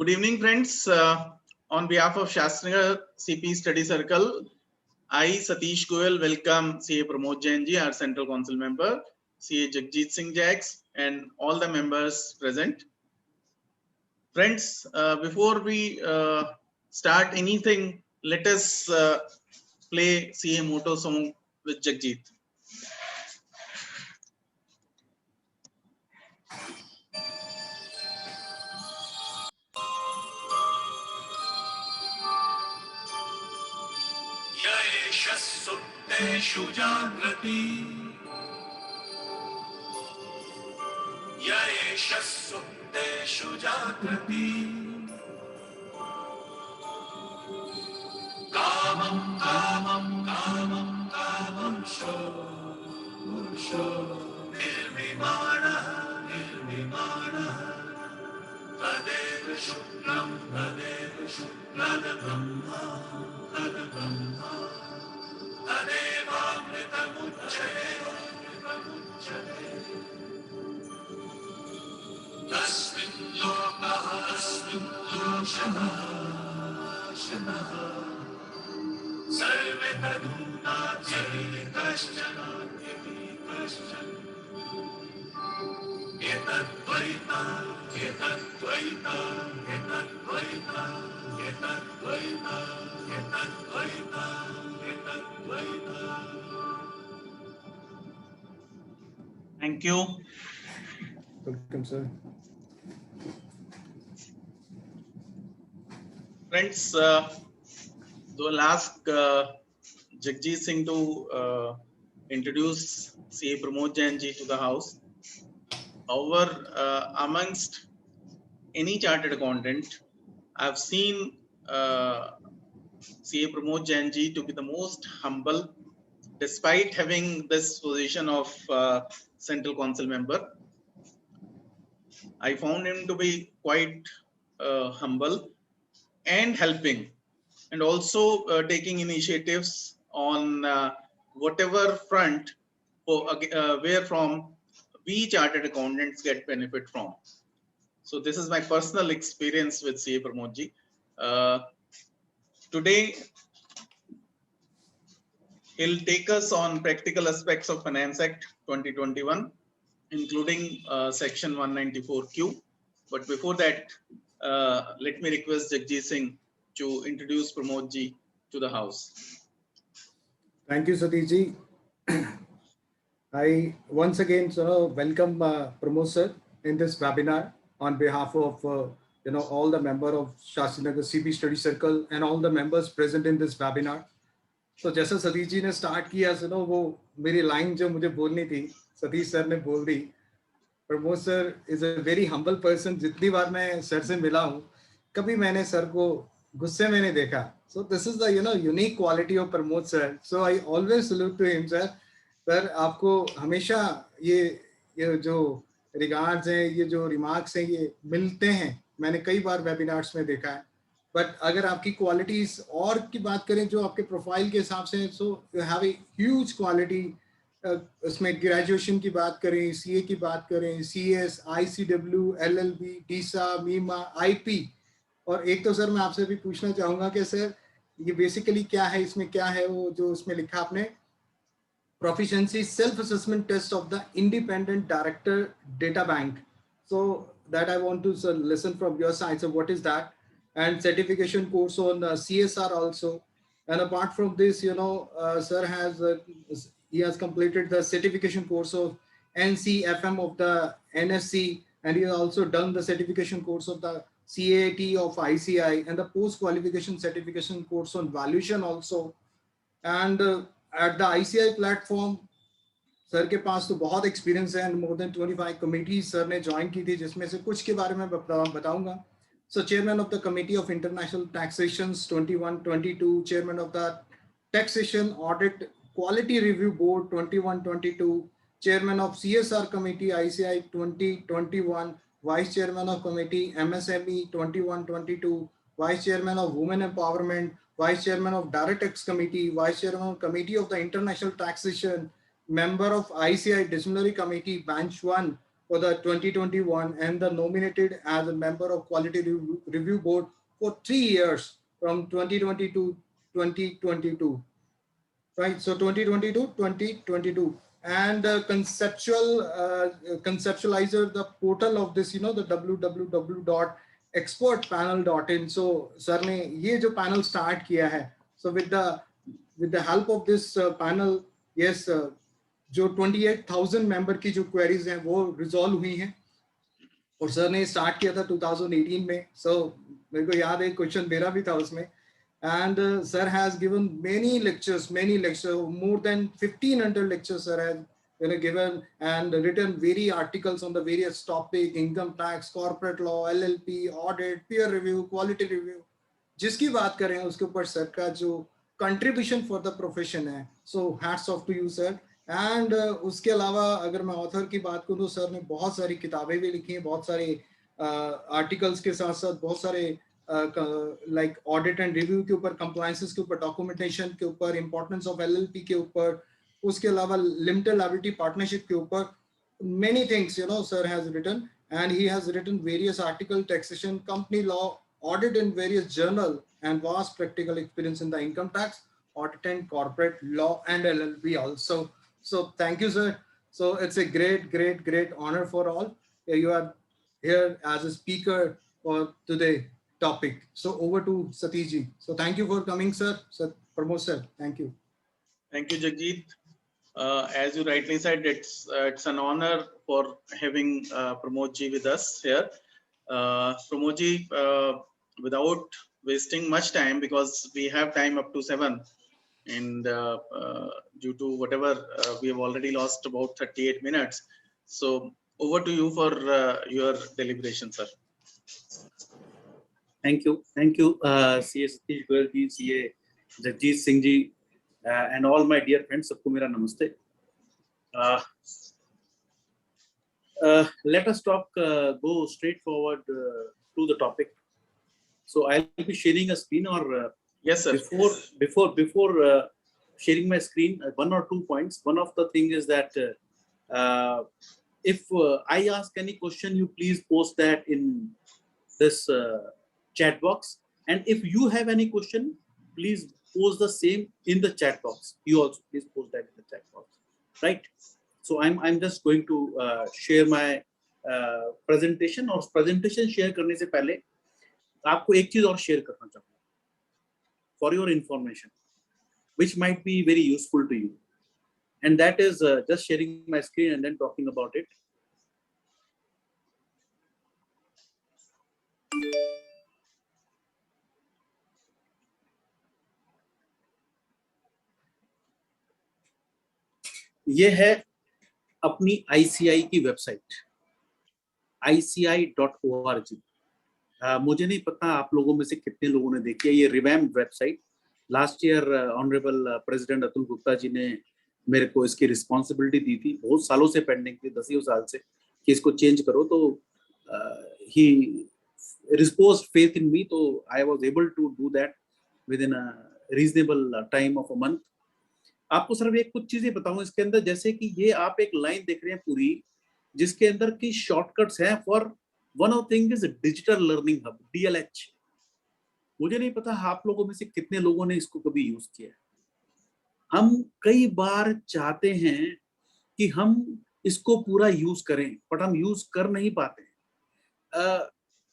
Good evening, friends. On behalf of Shastrinagar CP Study Circle, I, Satish Goyal, welcome CA Pramod Jain ji, our Central Council member, CA Jagjit Singh Jax, and all the members present. Friends, before we start anything, let us play CA motto song with Jagjit. Yeshasuteshu Jagrati Yeshasuteshu Jagrati Kamam Kamam Kamam Kamam Sho Nirvimana Nirvimana Tadev Shuklam Prada Brahma Tasmin Lokaha Sarve Taduna Jai Kashchana Etadvaita Etadvaita Etadvaita Etadvaita Etadvaita Etadvaita. Thank you. Welcome, sir. Friends, we'll ask Jagjit Singh to introduce CA Pramod Jain ji to the house. However, amongst any chartered accountant, I've seen CA Pramod Jain ji to be the most humble, despite having this position of Central Council member. I found him to be quite humble and helping, and also taking initiatives on whatever front where from we chartered accountants get benefit from. So this is my personal experience with CA Pramod ji. Today, he'll take us on practical aspects of Finance Act 2021, including Section 194Q. But before that, let me request Jagjit Singh to introduce Pramod ji to the house. Thank you, Satish ji. I once again welcome Pramod sir in this webinar on behalf of all the member of Shastrinagar CP Study Circle and all the members present in this webinar. तो जैसा सतीश जी ने start किया वो मेरी line जो मुझे बोलनी थी सतीश सर ने बोल दी. Pramod sir is a very humble person. जितनी बार मैं सर से मिला हूँ कभी मैंने सर को गुस्से में नहीं देखा. So this is the unique quality of Pramod sir. So I always salute to him sir. Sir आपको हमेशा ये जो रिगार्ड्स हैं, ये जो रिमार्क्स हैं, ये मिलते हैं. मैंने कई बार वेबिनार्स में देखा है. बट अगर आपकी क्वालिटीज और की बात करें जो आपके प्रोफाइल के हिसाब से, so you have a huge quality. उसमें ग्रेजुएशन की बात करें, सीए की बात करें, सीएस, आईसीडब्ल्यू, एलएलबी, डीसा, मीमा, आईपी. और एक तो सर मैं आपसे भी पूछना चाहूंगा कि सर ये बेसिकली क्या है, इसमें क्या है वो जो उसमें लिखा आपने, proficiency self assessment test of the independent director data bank. So that I want to listen from your side. So what is that? And certification course on CSR also. And apart from this, sir he has completed the certification course of NCFM of the NSC, and he has also done the certification course of the CAT of ICI and the post qualification certification course on valuation also. And at the ICI platform, sir के पास तो बहुत experience है. More than 25 committees sir ने join की थी, जिसमें से कुछ के बारे में बताऊंगा. So chairman of the Committee of International Taxations 21-22, chairman of the Taxation Audit Quality Review Board 21-22, chairman of CSR Committee ICI 2021, vice chairman of Committee MSME 21-22, vice chairman of Women Empowerment, vice chairman of Direct Tax Committee, vice chairman of Committee of the International Taxation, member of ICI Disciplinary Committee Bench 1, for the 2021 and the nominated as a member of Quality Review Board for 3 years from 2020 to 2022. Right, so 2022, 2022, and conceptualizer the portal of this, the www.expertpanel.in. So sir ने ये जो panel start किया है, so with the help of this panel, yes, जो 28,000 member की जो queries हैं वो resolve हुई हैं, और सर ने start किया था 2018 में. So मेरे को याद है क्वेश्चन मेरा भी था उसमें. And sir has given many lectures, more than 1,500 lectures sir has given and written various articles on the various topic, income tax, corporate law, LLP, audit, peer review, quality review. जिसकी बात करें उसके ऊपर sir का जो contribution for the profession है, so hats off to you sir. And उसके अलावा अगर मैं author की बात करूँ तो सर ने बहुत सारी किताबें भी लिखी हैं, बहुत सारे articles के साथ साथ बहुत सारे like audit and review के ऊपर, compliances के ऊपर, documentation के ऊपर, importance of LLP के ऊपर, उसके अलावा limited liability partnership के ऊपर, many things sir has written, and he has written various articles, taxation, company law, audit in various journal, and vast practical experience in the income tax, audit and corporate law, and LLP also. So thank you sir. So it's a great honor for all. You are here as a speaker for today topic. So over to Satish ji. So thank you for coming, sir. Sir, Pramod sir, thank you. Thank you, Jagjit. As you rightly said, it's an honor for having Pramod ji with us here. Pramod ji, without wasting much time, because we have time up to 7, and due to whatever we have already lost about 38 minutes. So over to you for your deliberation, sir. Thank you, CA Satish Goyal ji, CA Jagjit Singh ji, and all my dear friends. सबको मेरा नमस्ते. Let us go straight forward to the topic. So I'll be sharing a screen, or yes sir. Before sharing my screen, 1 or 2 points. One of the thing is that if I ask any question, you please post that in this chat box, and if you have any question, please post the same in the chat box. You also please post that in the chat box, right? So I'm just going to share my presentation. और presentation share करने से पहले आपको एक चीज और share करना चाहूँगा for your information, which might be very useful to you, and that is just sharing my screen and then talking about it. ये है अपनी ICI की वेबसाइट, ici.org. मुझे नहीं पता आप लोगों में से कितने लोगों ने देखी है ये revamp website. Last year honourable president Atul Gupta ji ने मेरे को इसकी रिस्पॉन्सिबिलिटी दी थी, बहुत सालों से पेंडिंग थी, 10 साल से, कि इसको चेंज करो. तो ही रिस्पोज्ड फेथ इन मी, तो I was able to do that within a reasonable time of a month. आपको सिर्फ एक कुछ चीजें बताऊं इसके अंदर, जैसे कि ये आप एक लाइन देख रहे हैं पूरी, जिसके अंदर की शॉर्टकट्स हैं for one of thing is digital learning hub, DLH. मुझे नहीं पता आप लोगों में से कितने लोगों ने इसको कभी यूज किया है. हम कई बार चाहते हैं कि हम इसको पूरा यूज करें, बट हम यूज कर नहीं पाते.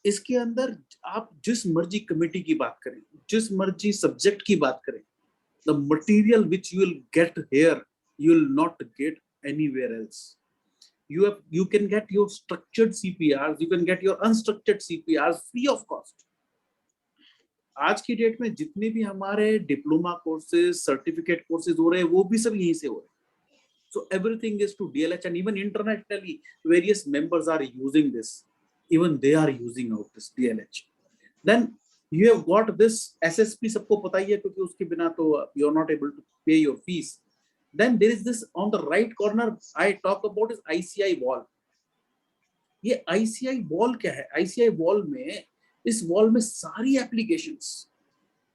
इसके अंदर आप जिस मर्जी कमेटी की बात करें, जिस मर्जी सब्जेक्ट की बात करें, the material which you will get here, you will not get anywhere else. You can get your structured CPRs, you can get your unstructured CPRs free of cost. आज की डेट में जितने भी हमारे डिप्लोमा कोर्सेज, सर्टिफिकेट कोर्सेज हो रहे हैं, वो भी सब यहीं से हो रहे हैं. So everything is to DLH, and even internationally various members are using this. Even they are using out this DLH. Then you have got this SSP, सबको पता ही है, क्योंकि उसके बिना तो you are not able to pay your fees. Then there is this on the right corner I talk about is ICI wall. ये ICI wall क्या है? ICI wall में, इस wall में सारी applications,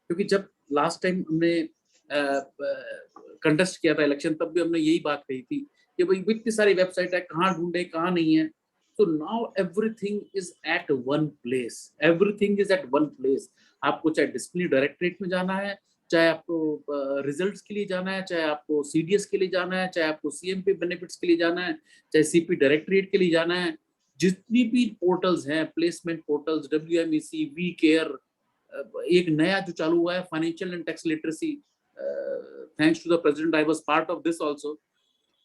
क्योंकि जब last time हमने contest किया था election, तब भी हमने यही बात कही थी कि भाई इतनी सारी वेबसाइट है, कहाँ ढूंढे, कहाँ नहीं है. So now everything is at one place. Everything is at one place. आपको चाहे डिस्प्ले डायरेक्टरेट में जाना है, चाहे आपको रिजल्ट्स के लिए जाना है, चाहे आपको सीडीएस के लिए जाना है, चाहे आपको सीएमपी बेनिफिट्स के लिए जाना है, चाहे सीपी डायरेक्टरेट के लिए जाना है, जितनी भी पोर्टल्स हैं, placement portals, WMEC, we care, एक नया जो चालू हुआ है financial and tax literacy, thanks to the president I was part of this also.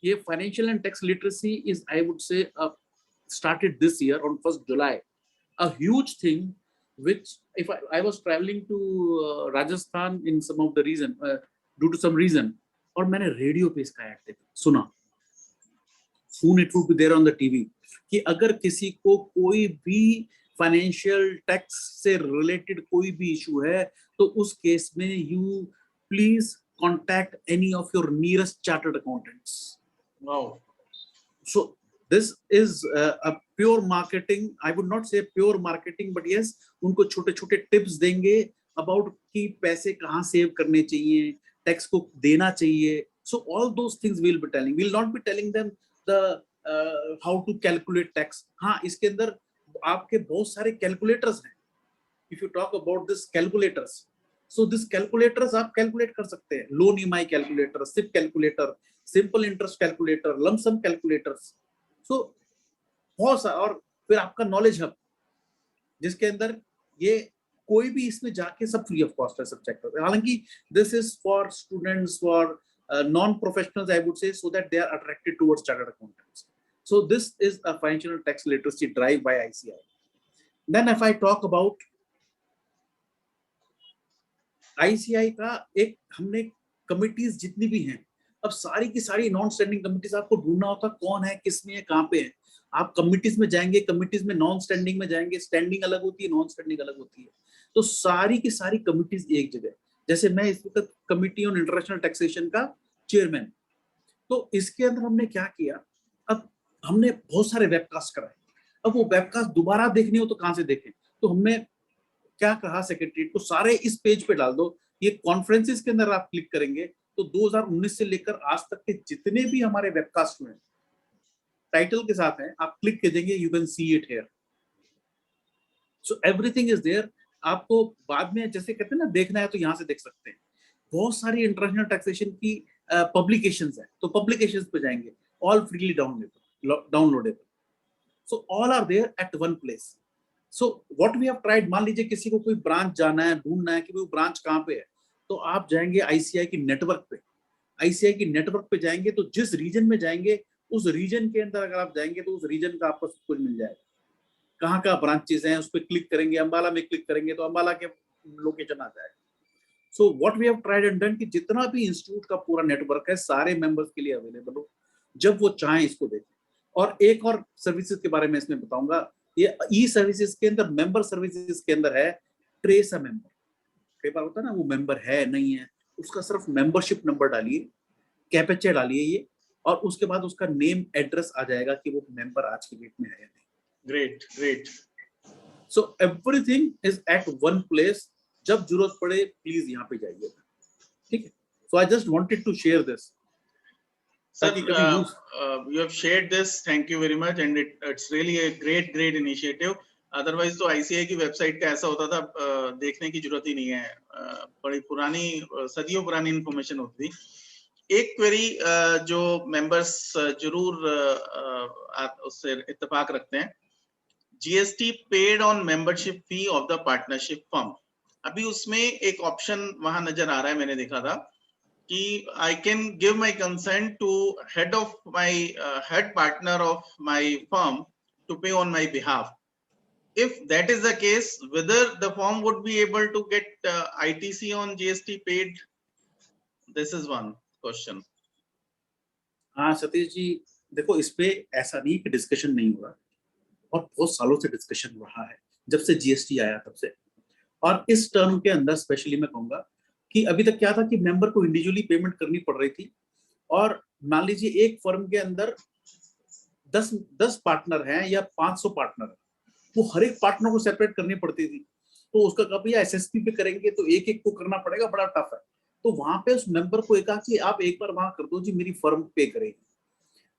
ये financial and tax literacy is, I would say, started this year on 1st July. A huge thing which, if I was traveling to Rajasthan in some of the reason, due to some reason, और मैंने radio पे इसका add सुना, soon it would be there on the TV, कि अगर किसी को कोई भी फाइनेंशियल टैक्स से रिलेटेड कोई भी इशू है तो उस केस में you please contact any of your nearest chartered accountants. Wow. So this is a pure marketing. I would not say pure marketing, but yes, उनको छोटे-छोटे टिप्स देंगे about कि पैसे कहाँ सेव करने चाहिए, टैक्स को देना चाहिए. So all those things we'll be telling. We'll not be telling them the how to calculate tax. हाँ, इसके अंदर आपके बहुत सारे कैलकुलेटर्स हैं. If you talk about this calculators, so this calculators आप कैलकुलेट कर सकते हैं. Loan EMI calculator, SIP calculator, simple interest calculator, lumpsum calculators. So बहुत सा, और फिर आपका नॉलेज हब जिसके अंदर ये कोई भी इसमें जाके सब फ्री ऑफ कॉस्ट है, सब चेक करते हैं. हालांकि this is for students, for non professionals, I would say, so that they are attracted towards chartered accountants. So this is a financial tax literacy drive by ICAI. Then if I talk about ICAI का, एक हमने committees जितनी भी हैं, अब सारी की सारी नॉन स्टैंडिंग कमिटीज आपको ढूंढना होता कौन है, किसमें है, कहाँ पे है. आप कमिटीज में जाएंगे, कमिटीज में नॉन स्टैंडिंग में जाएंगे, स्टैंडिंग अलग होती है, नॉन स्टैंडिंग अलग होती है. तो सारी की सारी कमिटीज एक जगह. जैसे मैं इस वक्त कमिटी ऑन इंटरनेशनल टैक्सेशन का चेयरमैन. तो इसके अंदर हमने क्या किया, अब हमने बहुत सारे वेबकास्ट कराए. अब वो वेबकास्ट दोबारा देखने हो तो कहाँ से देखें, तो हमने क्या कहा सेक्रेटरीट को, सारे इस पेज पे डाल दो. ये कॉन्फ्रेंसेस के अंदर आप क्लिक करेंगे तो 2019 से लेकर आज तक के जितने भी हमारे वेबकास्ट हुए टाइटल के साथ हैं, आप क्लिक कर देंगे, you can see it here. So everything is there. आपको बाद में जैसे कहते हैं ना, देखना है तो यहाँ से देख सकते हैं. बहुत सारी इंटरनेशनल टैक्सेशन की पब्लिकेशंस हैं, तो पब्लिकेशंस पे जाएंगे, all freely downloadable. So all are there at one place. So what we have tried, मान लीजिए किसी को कोई ब्रांच जाना है, ढूंढना है कि वो ब्रांच कहाँ पे है, तो आप जाएंगे ICAI की नेटवर्क पे. ICAI की नेटवर्क पे जाएंगे तो जिस रीजन में जाएंगे, उस रीजन के अंदर अगर आप जाएंगे तो उस रीजन का आपको सब कुछ मिल जाएगा. कहाँ कहाँ ब्रांचेस हैं उस पर क्लिक करेंगे, अंबाला में क्लिक करेंगे तो अंबाला के लोकेशन आ जाएगा. So what we have tried and done कि जितना भी इंस्टीट्यूट का पूरा नेटवर्क है सारे मेंबर्स के लिए अवेलेबल हो, जब वो चाहें इसको देखें. और एक और सर्विसेज के बारे में इसमें बताऊंगा. ये ई सर्विसेज के अंदर, मेंबर सर्विसेज के अंदर है ट्रेस अ मेंबर. कई बार होता है ना, वो मेंबर है नहीं है, उसका सिर्फ मेंबरशिप नंबर डालिए, कैप्चा डालिए ये, और उसके बाद उसका नेम एड्रेस आ जाएगा कि वो मेंबर आज की डेट में है या नहीं. Great, great. So everything is at one place. जब जरूरत पड़े प्लीज यहाँ पे जाइए. ठीक है. So I just wanted to share this. Sir, you have shared this. Thank you very much, and it's really a great initiative. Otherwise तो ICAI की वेबसाइट का ऐसा होता था, देखने की जरूरत ही नहीं है, बड़ी पुरानी, सदियों पुरानी इंफॉर्मेशन होती थी. एक क्वेरी जो मेंबर्स जरूर उससे इत्तेफाक रखते हैं, GST paid on membership fee of the partnership firm. अभी उसमें एक ऑप्शन वहां नजर आ रहा है, मैंने देखा था कि I can give my consent to head of my head partner of my firm to pay on my behalf. If that is the case, whether the firm would be able to get ITC on GST paid? This is one question. हाँ सतीश जी, देखो इस पे ऐसा नहीं कि discussion नहीं हुआ, और बहुत सालों से डिस्कशन रहा है, जब से GST आया तब से. और इस टर्म के अंदर स्पेशली मैं कहूंगा कि अभी तक क्या था कि मेंबर को इंडिविजुअली पेमेंट करनी पड़ रही थी. और मान लीजिए एक फर्म के अंदर 10 पार्टनर हैं या 500 पार्टनर हैं, वो हर एक पार्टनर को सेपरेट करनी पड़ती थी. तो उसका कभी SSP पे करेंगे तो एक एक को करना पड़ेगा, बड़ा टफ है. तो वहां पे उस मेंबर को एक कि आप एक बार वहां कर दो जी, मेरी फर्म पे करेगी.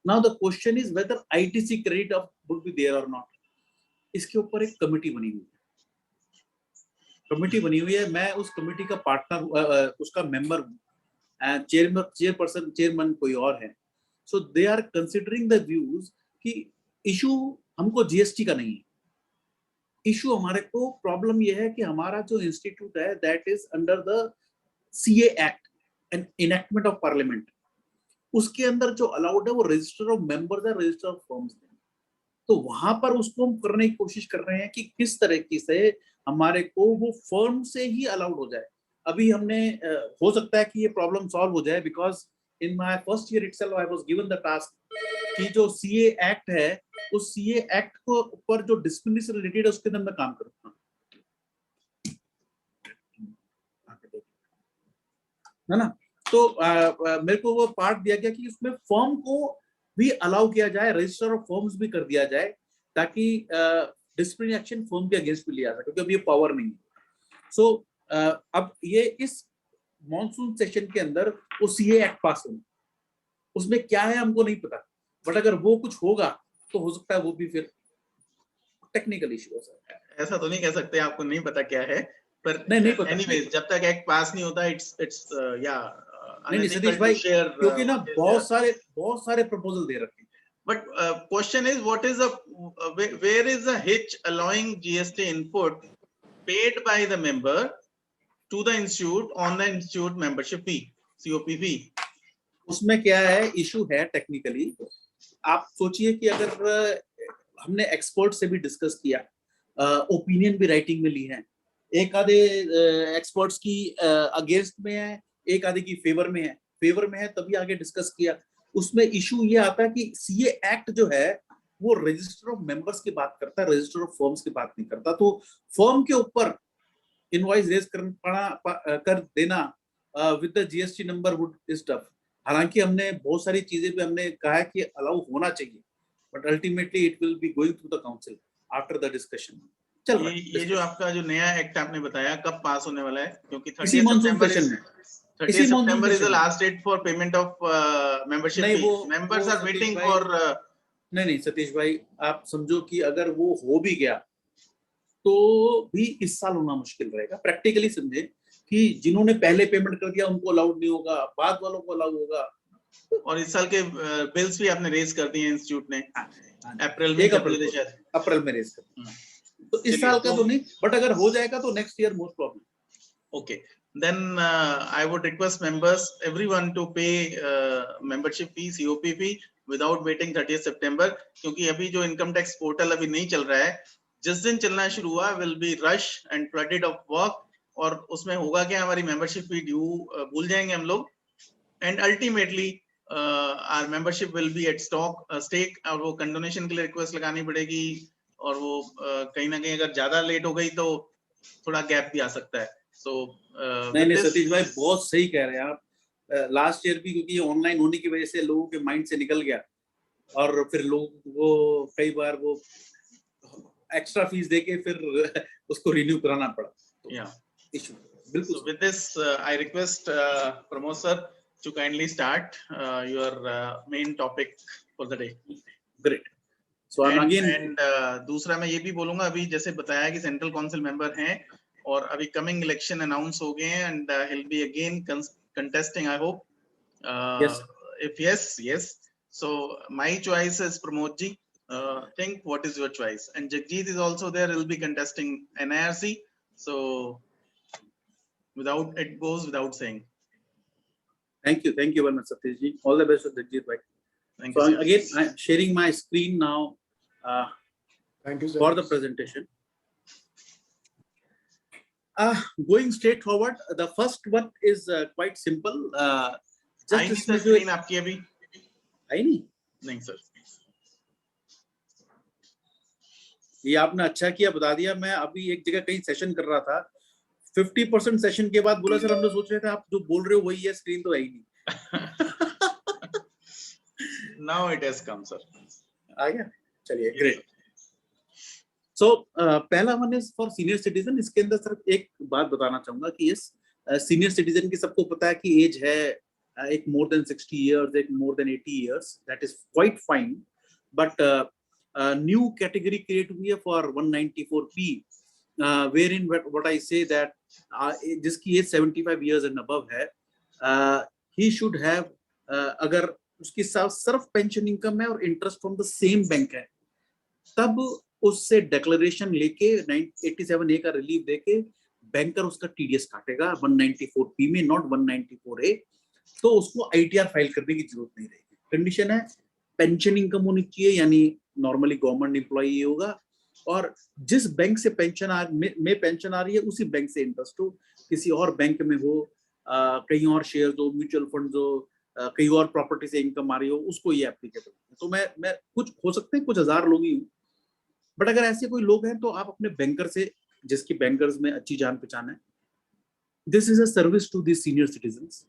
Now the question is whether ITC credit of would be there और नॉट। इसके ऊपर एक कमिटी बनी हुई है, मैं उस कमिटी का पार्टनर, उसका मेंबर हूँ, चेयरमैन कोई और है। So they are considering the views कि इशू हमको जीएसटी का नहीं है, इशू हमारे को प्रॉब्लम ये है कि हमारा जो इंस्टीट्यूट है that is under the CA act and enactment of parliament, उसके अंदर जो अलाउड है वो रजिस्टर ऑफ मेंबर्स है, रजिस्टर ऑफ फर्म्स है। तो वहां पर उसको हम करने की कोशिश कर रहे हैं कि किस तरीके से हमारे को वो फर्म से ही अलाउड हो जाए। अभी हमने हो सकता है कि ये प्रॉब्लम सॉल्व हो जाए, because in my first year itself I was given the task कि जो सीए एक्ट है उस सीए एक्ट को ऊपर जो डिसिप्लिन से रिलेटेड है उसके अंदर मैं काम करूंगा, है ना। तो मेरे को वो पार्ट दिया गया कि उसमें फर्म को भी अलाउ किया जाए, रजिस्टर ऑफ फर्म्स भी कर दिया जाए, ताकि डिसिप्लिनरी एक्शन फर्म के अगेंस्ट भी लिया जाए, क्योंकि अब ये पावर नहीं है। सो अब ये इस मॉनसून सेशन के अंदर वो सीए एक्ट पास होगा, उसमें क्या है हमको नहीं पता, बट अगर वो कुछ होगा तो हो सकता है वो भी फिर टेक्निकल इशू हो सकता है। ऐसा तो नहीं कह सकते आपको नहीं पता क्या है, पर नहीं पता। एनीवेज जब तक एक्ट पास नहीं होता इट्स या नहीं सतीश भाई, क्योंकि ना बहुत सारे प्रपोजल दे रखे हैं। But question is, what is where is the hitch allowing GST input paid by the member to the institute on the institute membership fee, COPP? उसमें क्या है, इशू है टेक्निकली। आप सोचिए कि अगर हमने एक्सपर्ट से भी डिस्कस किया, ओपिनियन भी राइटिंग में ली है, एक आधे एक्सपर्ट्स की अगेंस्ट में है, एक आधे की फेवर में है, तभी आगे डिस्कस किया। उसमें इशू ये आता है कि सीए एक्ट जो है वो रजिस्टर ऑफ मेंबर्स की बात करता है, रजिस्टर ऑफ फर्म्स की बात नहीं करता। तो फर्म के ऊपर इनवॉइस रेज कर देना with the GST number would is tough. हालांकि हमने बहुत सारी चीजें पे हमने कहा है कि अलाउ होना चाहिए, but ultimately it will be going through the council after the discussion. चल रहा है ये जो आपका जो नया एक्ट आपने बताया कब पास होने वाला है? क्योंकि 30 इसी मॉनसून सितंबर सेशन में, 30 September is the last date for payment of membership नहीं, fee. Members are waiting for नहीं सतीश भाई, आप समझो कि अगर वो हो भी गया तो भी इस साल होना मुश्किल रहेगा। प्रैक्टिकली समझे कि जिन्होंने पहले पेमेंट कर दिया उनको अलाउड नहीं होगा, बाद वालों को अलाउ होगा। और इस साल के बिल्स भी आपने रेज कर दिए इंस्टीट्यूट ने, अप्रैल में अप्रैल में रेज कर, तो इस साल का तो नहीं, बट अगर हो जाएगा तो next year most problem. Okay, then I would request members, everyone to pay membership fee, COPP without waiting 30th September, क्योंकि अभी जो इनकम टैक्स पोर्टल अभी नहीं चल रहा है, जिस दिन चलना शुरू हुआ will be rush and flooded of work, और उसमें होगा क्या, हमारी मेंबरशिप फी ड्यू भूल जाएंगे हम लोग, and ultimately our membership will be at stake, और वो कंडोनेशन के लिए रिक्वेस्ट लगानी पड़ेगी, और वो कहीं ना कहीं अगर ज्यादा लेट हो गई तो थोड़ा गैप भी आ सकता है। So नहीं सतीश भाई बहुत सही कह रहे हैं आप। लास्ट ईयर भी क्योंकि ये ऑनलाइन होने की वजह से लोगों के माइंड से निकल गया, और फिर लोग वो कई बार वो एक्स्ट्रा फीस देके फिर उसको रिन्यू कराना पड़ा। इशू बिल्कुल। So with this I request Pramod sir to kindly start your main topic for the day. Great. So and दूसरा मैं ये भी बोलूंगा, अभी जैसे बताया कि सेंट्रल काउंसिल मेंबर हैं और अभी कमिंग इलेक्शन अनाउंस हो गए हैं, and he'll be again contesting, I hope. Yes. If yes, so my choice is Pramod ji. Think what is your choice? And Jagjit is also there, he'll be contesting NIRC. So it goes without saying. Thank you very much Satish ji. All the best to Jagjit bhai. Thank you. So again I'm sharing my screen now thank you sir. For the presentation. Going straight forward, the first one is quite simple. Just screen आपकी अभी आई नहीं sir, ये आपने अच्छा किया बता दिया। मैं अभी एक जगह कहीं सेशन कर रहा था, 50% सेशन के बाद बोला सर हम लोग सोच रहे थे आप जो बोल रहे हो वही है, स्क्रीन तो है ही नहीं। Now it has come sir. आ गया, चलिए ग्रेट। सो पहला one is for senior citizen. इसके अंदर सिर्फ एक बात बताना चाहूंगा कि इस सीनियर सिटीजन की सबको पता है कि एज है एक more than 60 years, एक more than 80 years, that is quite fine. But new category create हुई है for 194P, wherein what I say that जिसकी एज 75 years and above है, he should have, अगर उसकी सिर्फ पेंशन इनकम है और interest from the same bank है, तब उससे डिक्लेरेशन लेके 87A का रिलीफ देके बैंकर उसका टीडीएस काटेगा 194P में, नॉट 194A। तो उसको आईटीआर फाइल करने की जरूरत नहीं रहेगी। कंडीशन है पेंशन इनकम होनी चाहिए, यानी नॉर्मली गवर्नमेंट एम्प्लॉई होगा, और जिस बैंक से पेंशन आ रही है उसी बैंक से इंटरेस्ट हो, किसी और बैंक में हो, कहीं और शेयर हो, म्यूचुअल फंड हो, कहीं और प्रॉपर्टी से इनकम आ रही हो, उसको ये एप्लीकेबल है। तो मैं कुछ हो सकते हैं कुछ हजार लोग ही हूँ, बट अगर ऐसे कोई लोग हैं तो आप अपने बैंकर से, जिसकी बैंकर्स में अच्छी जान पहचान है, this is a service to the senior citizens.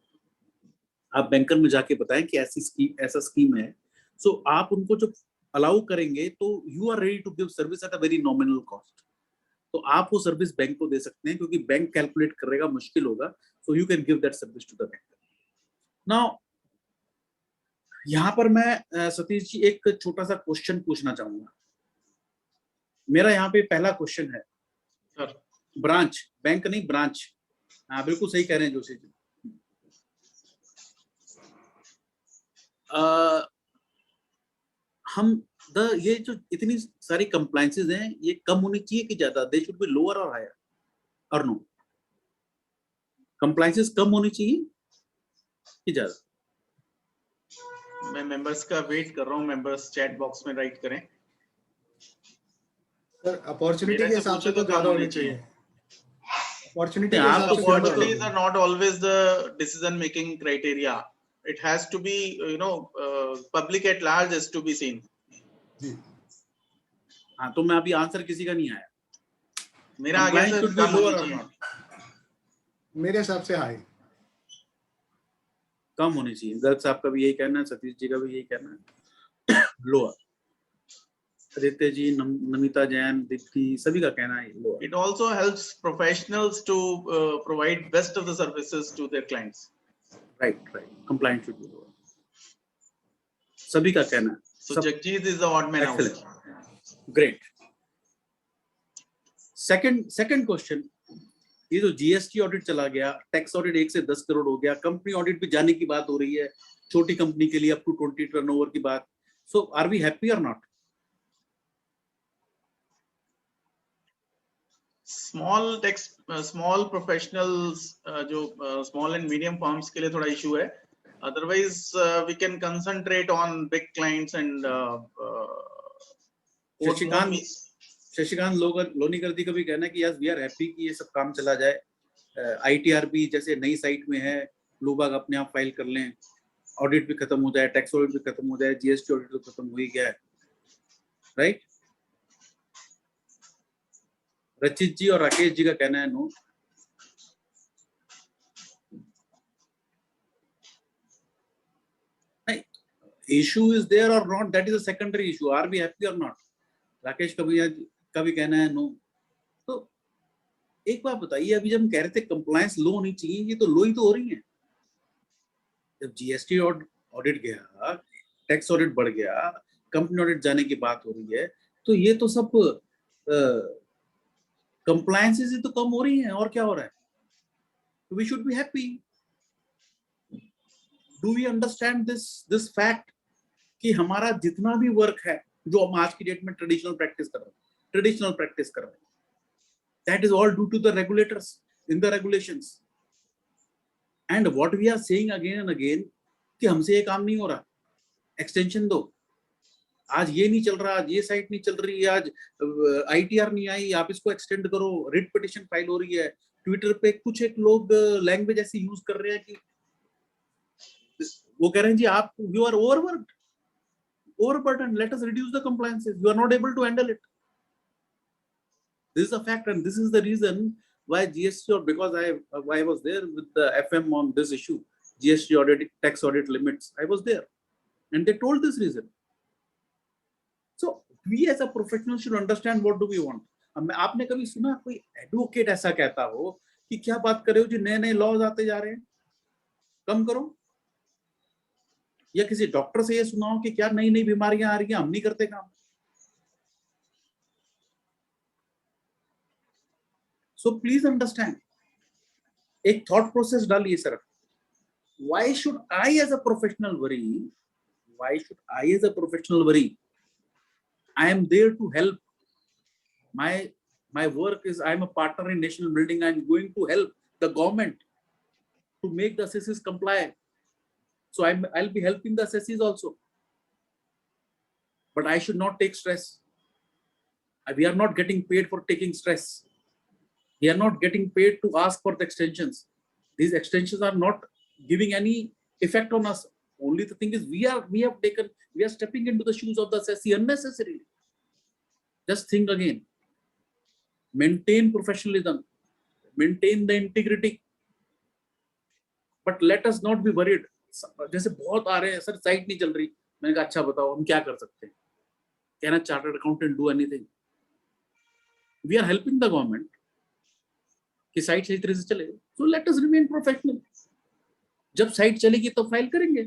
आप बैंकर में जाके बताएं कि ऐसा स्कीम है, सो आप उनको जो अलाउ करेंगे तो you are ready to give service at a very nominal cost. तो आप वो सर्विस बैंक को दे सकते हैं, क्योंकि बैंक कैलकुलेट करेगा मुश्किल होगा, so you can give that service to the banker. Now यहाँ पर मैं सतीश जी एक छोटा सा क्वेश्चन पूछना चाहूंगा। मेरा यहाँ पे पहला क्वेश्चन है सर, ब्रांच, बैंक नहीं ब्रांच, हाँ बिल्कुल सही कह रहे हैं जोशी जी। हम ये जो इतनी सारी कंप्लायंसेस हैं, ये कम होनी चाहिए कि ज्यादा? दे शुड बी लोअर और हायर और नो? कंप्लायंसेस कम होनी चाहिए कि ज्यादा? मैं मेंबर्स का वेट कर रहा हूँ, मेंबर्स चैट बॉक्स में राइट करें। सर अपॉर्चुनिटी के हिसाब से तो ज्यादा होनी चाहिए। अपॉर्चुनिटी के हिसाब से Opportunities are not always the decision making criteria. It has to be, public at large has to be seen. हाँ, तो मैं अभी आंसर किसी का नहीं आया। मेरा आगे से कम होनी चाहिए। मेरे हिसाब से हाई, कम होनी चाहिए। गर्ग साहब का भी यही कहना है, सतीश जी का भी यही कहना है। लोअर। आदित्य जी, नमिता जैन, दीप्ति, सभी का कहना है lower. It also helps professionals to provide best of the services to their clients. Right. Compliance should be lower. सभी का कहना है। So Jagjit is the odd man out. Excellent. Great. Second question, ये जो जीएसटी ऑडिट चला गया, tax audit 1 से 10 करोड़ हो गया, कंपनी ऑडिट भी जाने की बात हो रही है, छोटी कंपनी के लिए अप टू 20 टर्नओवर की बात। सो आर वी हैप्पी और नॉट? स्मॉल प्रोफेशनल्स, जो स्मॉल एंड मीडियम फर्म्स के लिए थोड़ा इशू है। Otherwise we can concentrate on big clients and Shashikant Lonikarti का भी कहना है कि यस वी आर हैप्पी कि ये सब काम चला जाए। आईटीआर भी जैसे नई साइट में है, लोग अपने आप फाइल कर लें, ऑडिट भी खत्म हो जाए, टैक्स ऑडिट भी खत्म हो जाए, जीएसटी ऑडिट तो खत्म हो ही गया है, राइट? रचित जी और राकेश जी का कहना है नो। इशू इज देयर और not, that is a secondary issue. Are we happy और नॉट? राकेश का भी कहना है नो। तो एक बात बताइए, अभी जब हम कह रहे थे कंप्लायंस लो होनी चाहिए, ये तो लो ही तो हो रही है। जब जीएसटी ऑडिट गया, टैक्स ऑडिट बढ़ गया, कंपनी ऑडिट जाने की बात हो रही है, तो ये तो सब कंप्लायंसेस ही तो कम हो रही हैं, और क्या हो रहा है? We should be happy. Do we understand this fact कि हमारा जितना भी वर्क है जो हम आज की डेट में ट्रेडिशनल प्रैक्टिस कर रहे हैं, that is all due to the regulators in the regulations, and what we are saying again and again कि हमसे ये काम नहीं हो रहा, एक्सटेंशन दो, आज ये नहीं चल रहा, आज ये साइट नहीं चल रही, आज आईटीआर नहीं आई, आप इसको एक्सटेंड करो, रिट पिटिशन फाइल हो रही है, ट्विटर पे कुछ एक लोग लैंग्वेज ऐसी यूज कर रहे हैं कि वो कह रहे हैं जी आप you are overburdened, let us reduce the compliances, you are not able to handle it. This is a fact, and this is the reason why GST, or because I was there with the FM on this issue, GST audit, tax audit limits, I was there, and they told this reason. So we as a professional should understand what do we want. आपने कभी सुना कोई advocate ऐसा कहता हो कि क्या बात कर रहे हो जी, नए नए लॉज आते जा रहे हैं, कम करो? या किसी डॉक्टर से ये सुनाओ कि क्या नई नई बीमारियां आ रही हैं, हम नहीं करते काम। सो प्लीज अंडरस्टैंड, एक थॉट प्रोसेस डालिए sir. Why should I as a professional worry? Why should I as a professional worry? I am there to help. My work is, I am a partner in national building. I am going to help the government to make the assessees comply. So I'll be helping the assessees also. But I should not take stress. We are not getting paid for taking stress. We are not getting paid to ask for the extensions. These extensions are not giving any effect on us. Only the thing is we are stepping into the shoes of the assessee unnecessarily. Just think again. Maintain professionalism, maintain the integrity. But let us not be worried. जैसे बहुत आ रहे हैं sir, site नहीं चल रही। मैंने कहा अच्छा बताओ हम क्या कर सकते हैं? Can a chartered accountant do anything? We are helping the government कि साइट सही तरह से चले। So let us remain professional. जब साइट चलेगी तो फाइल करेंगे।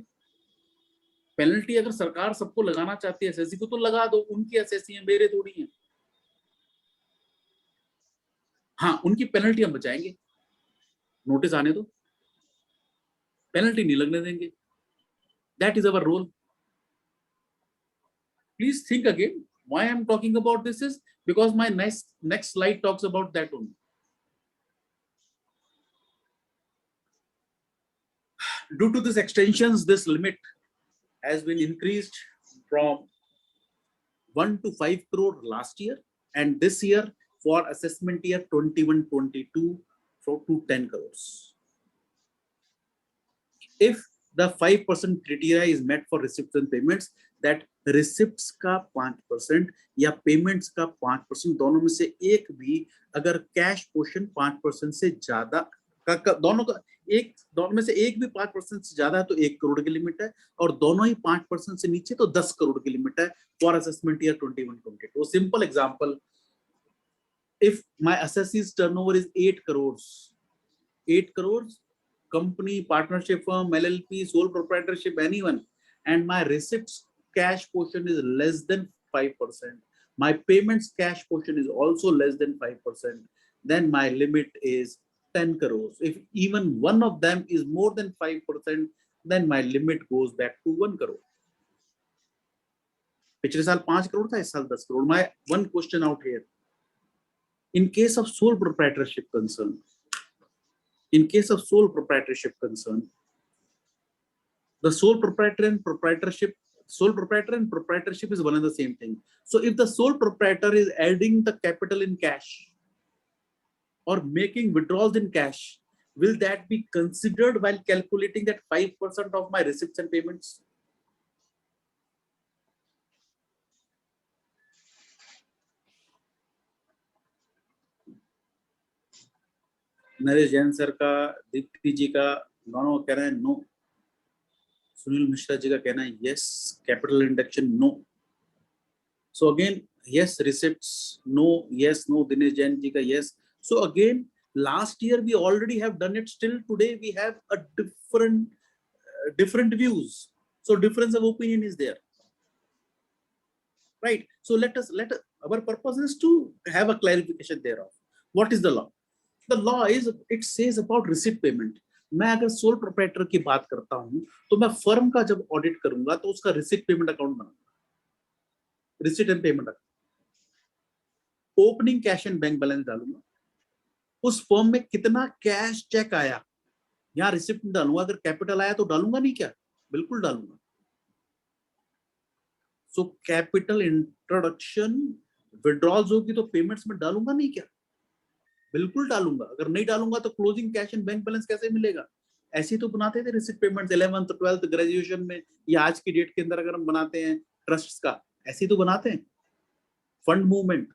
पेनल्टी अगर सरकार सबको लगाना चाहती है एसएससी को तो लगा दो, उनकी एसएससी है, मेरे थोड़ी है। हाँ, उनकी पेनल्टी हम बचाएंगे, नोटिस आने दो, पेनल्टी नहीं लगने देंगे। That is our role. Please think again. Why I am talking about this is because my next slide talks about that only. Due to these extensions, this limit has been increased from 1 to 5 crore last year, and this year for assessment year 21-22 to 10 crores. If the 5% criteria is met for receipts and payments, that receipts का 5% या payments का 5%, दोनों में से एक भी अगर cash portion 5% से ज्यादा का दोनों में से एक भी 5% से ज्यादा है तो 1 करोड़ की लिमिट है, और दोनों ही 5% से नीचे तो 10 करोड़ की लिमिट है for assessment year 21-22. Simple example, if my assessee's turnover is 8 crores, company, partnership firm, LLP, sole proprietorship, anyone, and my receipts cash portion is less than 5%, my payments cash portion is also less than 5%, then my limit is 10 crores. If even one of them is more than 5%, then my limit goes back to 1 crore. पिछले साल 5 crore था, इस साल 10 crore. My one question out here. In case of sole proprietorship concern, the sole proprietor and proprietorship is one and the same thing. So if the sole proprietor is adding the capital in cash or making withdrawals in cash, will that be considered while calculating that 5% of my receipts and payments? Naresh Jain sir का, दीप्ति जी का, दोनों कह रहे हैं no. Sunil Mishra ji का कहना है yes, capital induction no. So again yes receipts no, yes no, Dinesh Jain ji का yes. So again, last year we already have done it, still today we have a different views. So difference of opinion is there, right? So let us our purpose is to have a clarification thereof. What is the law? The law is, it says about receipt payment. मैं अगर sole proprietor की बात करता हूं तो मैं firm का जब ऑडिट करूंगा तो उसका रिसिप्ट पेमेंट अकाउंट बनाऊंगा, receipt and payment account, opening cash and bank balance डालूंगा, उस फर्म में कितना कैश चेक आया यहाँ रिसिप्ट डालूंगा, अगर कैपिटल आया तो डालूंगा नहीं क्या? बिल्कुल डालूंगा। सो कैपिटल इंट्रोडक्शन विड्रॉल्स होगी तो पेमेंट्स में डालूंगा नहीं क्या? बिल्कुल डालूंगा। अगर नहीं डालूंगा तो closing cash and bank balance कैसे मिलेगा? ऐसे तो बनाते थे receipt payments 11th 12th graduation में, या आज की डेट के अंदर अगर हम बनाते हैं ट्रस्ट का, ऐसे तो बनाते हैं। फंड मूवमेंट,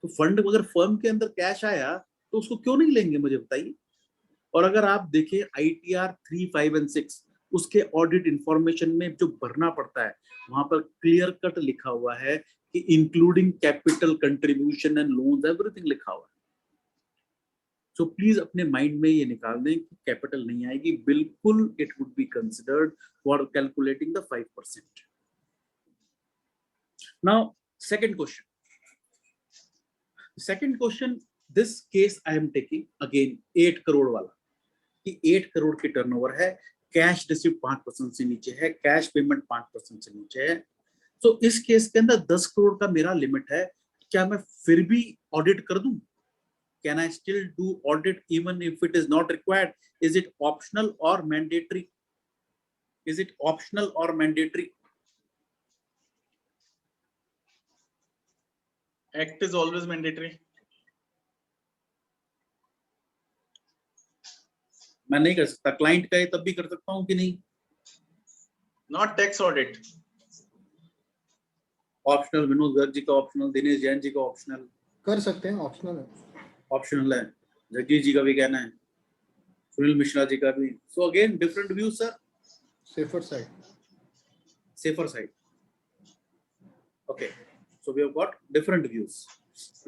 तो फंड अगर फर्म के अंदर कैश आया तो उसको क्यों नहीं लेंगे, मुझे बताइए। और अगर आप देखें ITR 3, 5 and 6, उसके ऑडिट इंफॉर्मेशन में जो भरना पड़ता है वहां पर क्लियर कट लिखा हुआ है कि including capital contribution and loans, everything लिखा हुआ है। सो प्लीज अपने माइंड में ये निकाल दें कि कैपिटल नहीं आएगी, बिल्कुल it would be considered for calculating the 5%. Now second question, this case I am taking again 8 crore वाला, कि 8 करोड़ की टर्नओवर है, कैश रिसीव 5% से नीचे है, कैश पेमेंट 5% से नीचे है. तो इस केस के अंदर 10 करोड़ का मेरा लिमिट है, क्या मैं फिर भी ऑडिट कर दूं? Can I still do audit even if it is not required? Is it optional or mandatory? Is it optional or mandatory? Act is always mandatory. मैं नहीं कर सकता, क्लाइंट का है तब भी कर सकता हूं कि नहीं? Not tax audit. Optional, Vinod Garg ji का ऑप्शनल, दिनेश जैन जी का ऑप्शनल. कर सकते हैं, ऑप्शनल है. ऑप्शनल है, जगदीश जी का भी कहना है, सुनील मिश्रा जी का भी. So again different views sir. Safer side. Safer side. Okay, so we have got different views.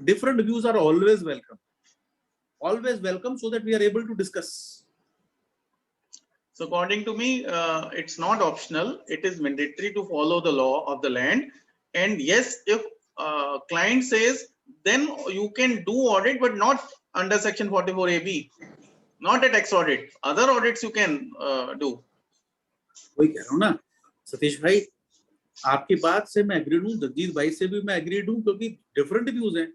Different views are always welcome. Always welcome, so that we are able to discuss. So according to me, it's not optional. It is mandatory to follow the law of the land. And yes, if client says, then you can do audit, but not under section 44AB, not a tax audit. Other audits you can do. वही कह रहा हूँ ना सतीश भाई, आपकी बात से मैं एग्रीड हूँ, जगजीत भाई से भी मैं एग्रीड हूँ, क्योंकि डिफरेंट व्यूज हैं.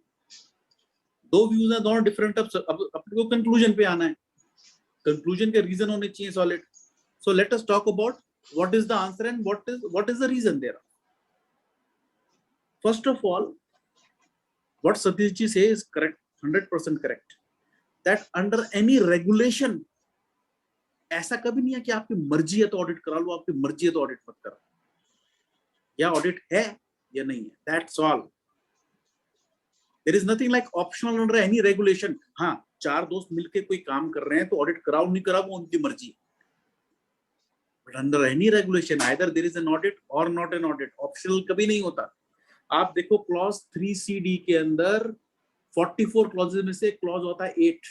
दो व्यूज हैं, दोनों डिफरेंट. अब अपने को कंक्लूजन पे आना है, कंक्लूजन के रीजन होने चाहिए solid. So let us talk about what is the answer and what is the reason there. First of all, what Satish ji से is correct, 100% correct, that under any regulation, ऐसा कभी नहीं है कि आपकी मर्जी है तो ऑडिट करा लो, आपकी मर्जी है तो ऑडिट मत करो. या ऑडिट है या नहीं है, that's all. There is nothing like optional under any regulation. हाँ, चार दोस्त मिलके कोई काम कर रहे हैं तो ऑडिट कराओ नहीं कराओ वो उनकी मर्जी. But under any regulation either there is an audit और नॉट एन ऑडिट. ऑप्शनल कभी नहीं होता. आप देखो क्लॉज 3CD के अंदर 44 क्लॉजेस में से क्लॉज होता है 8.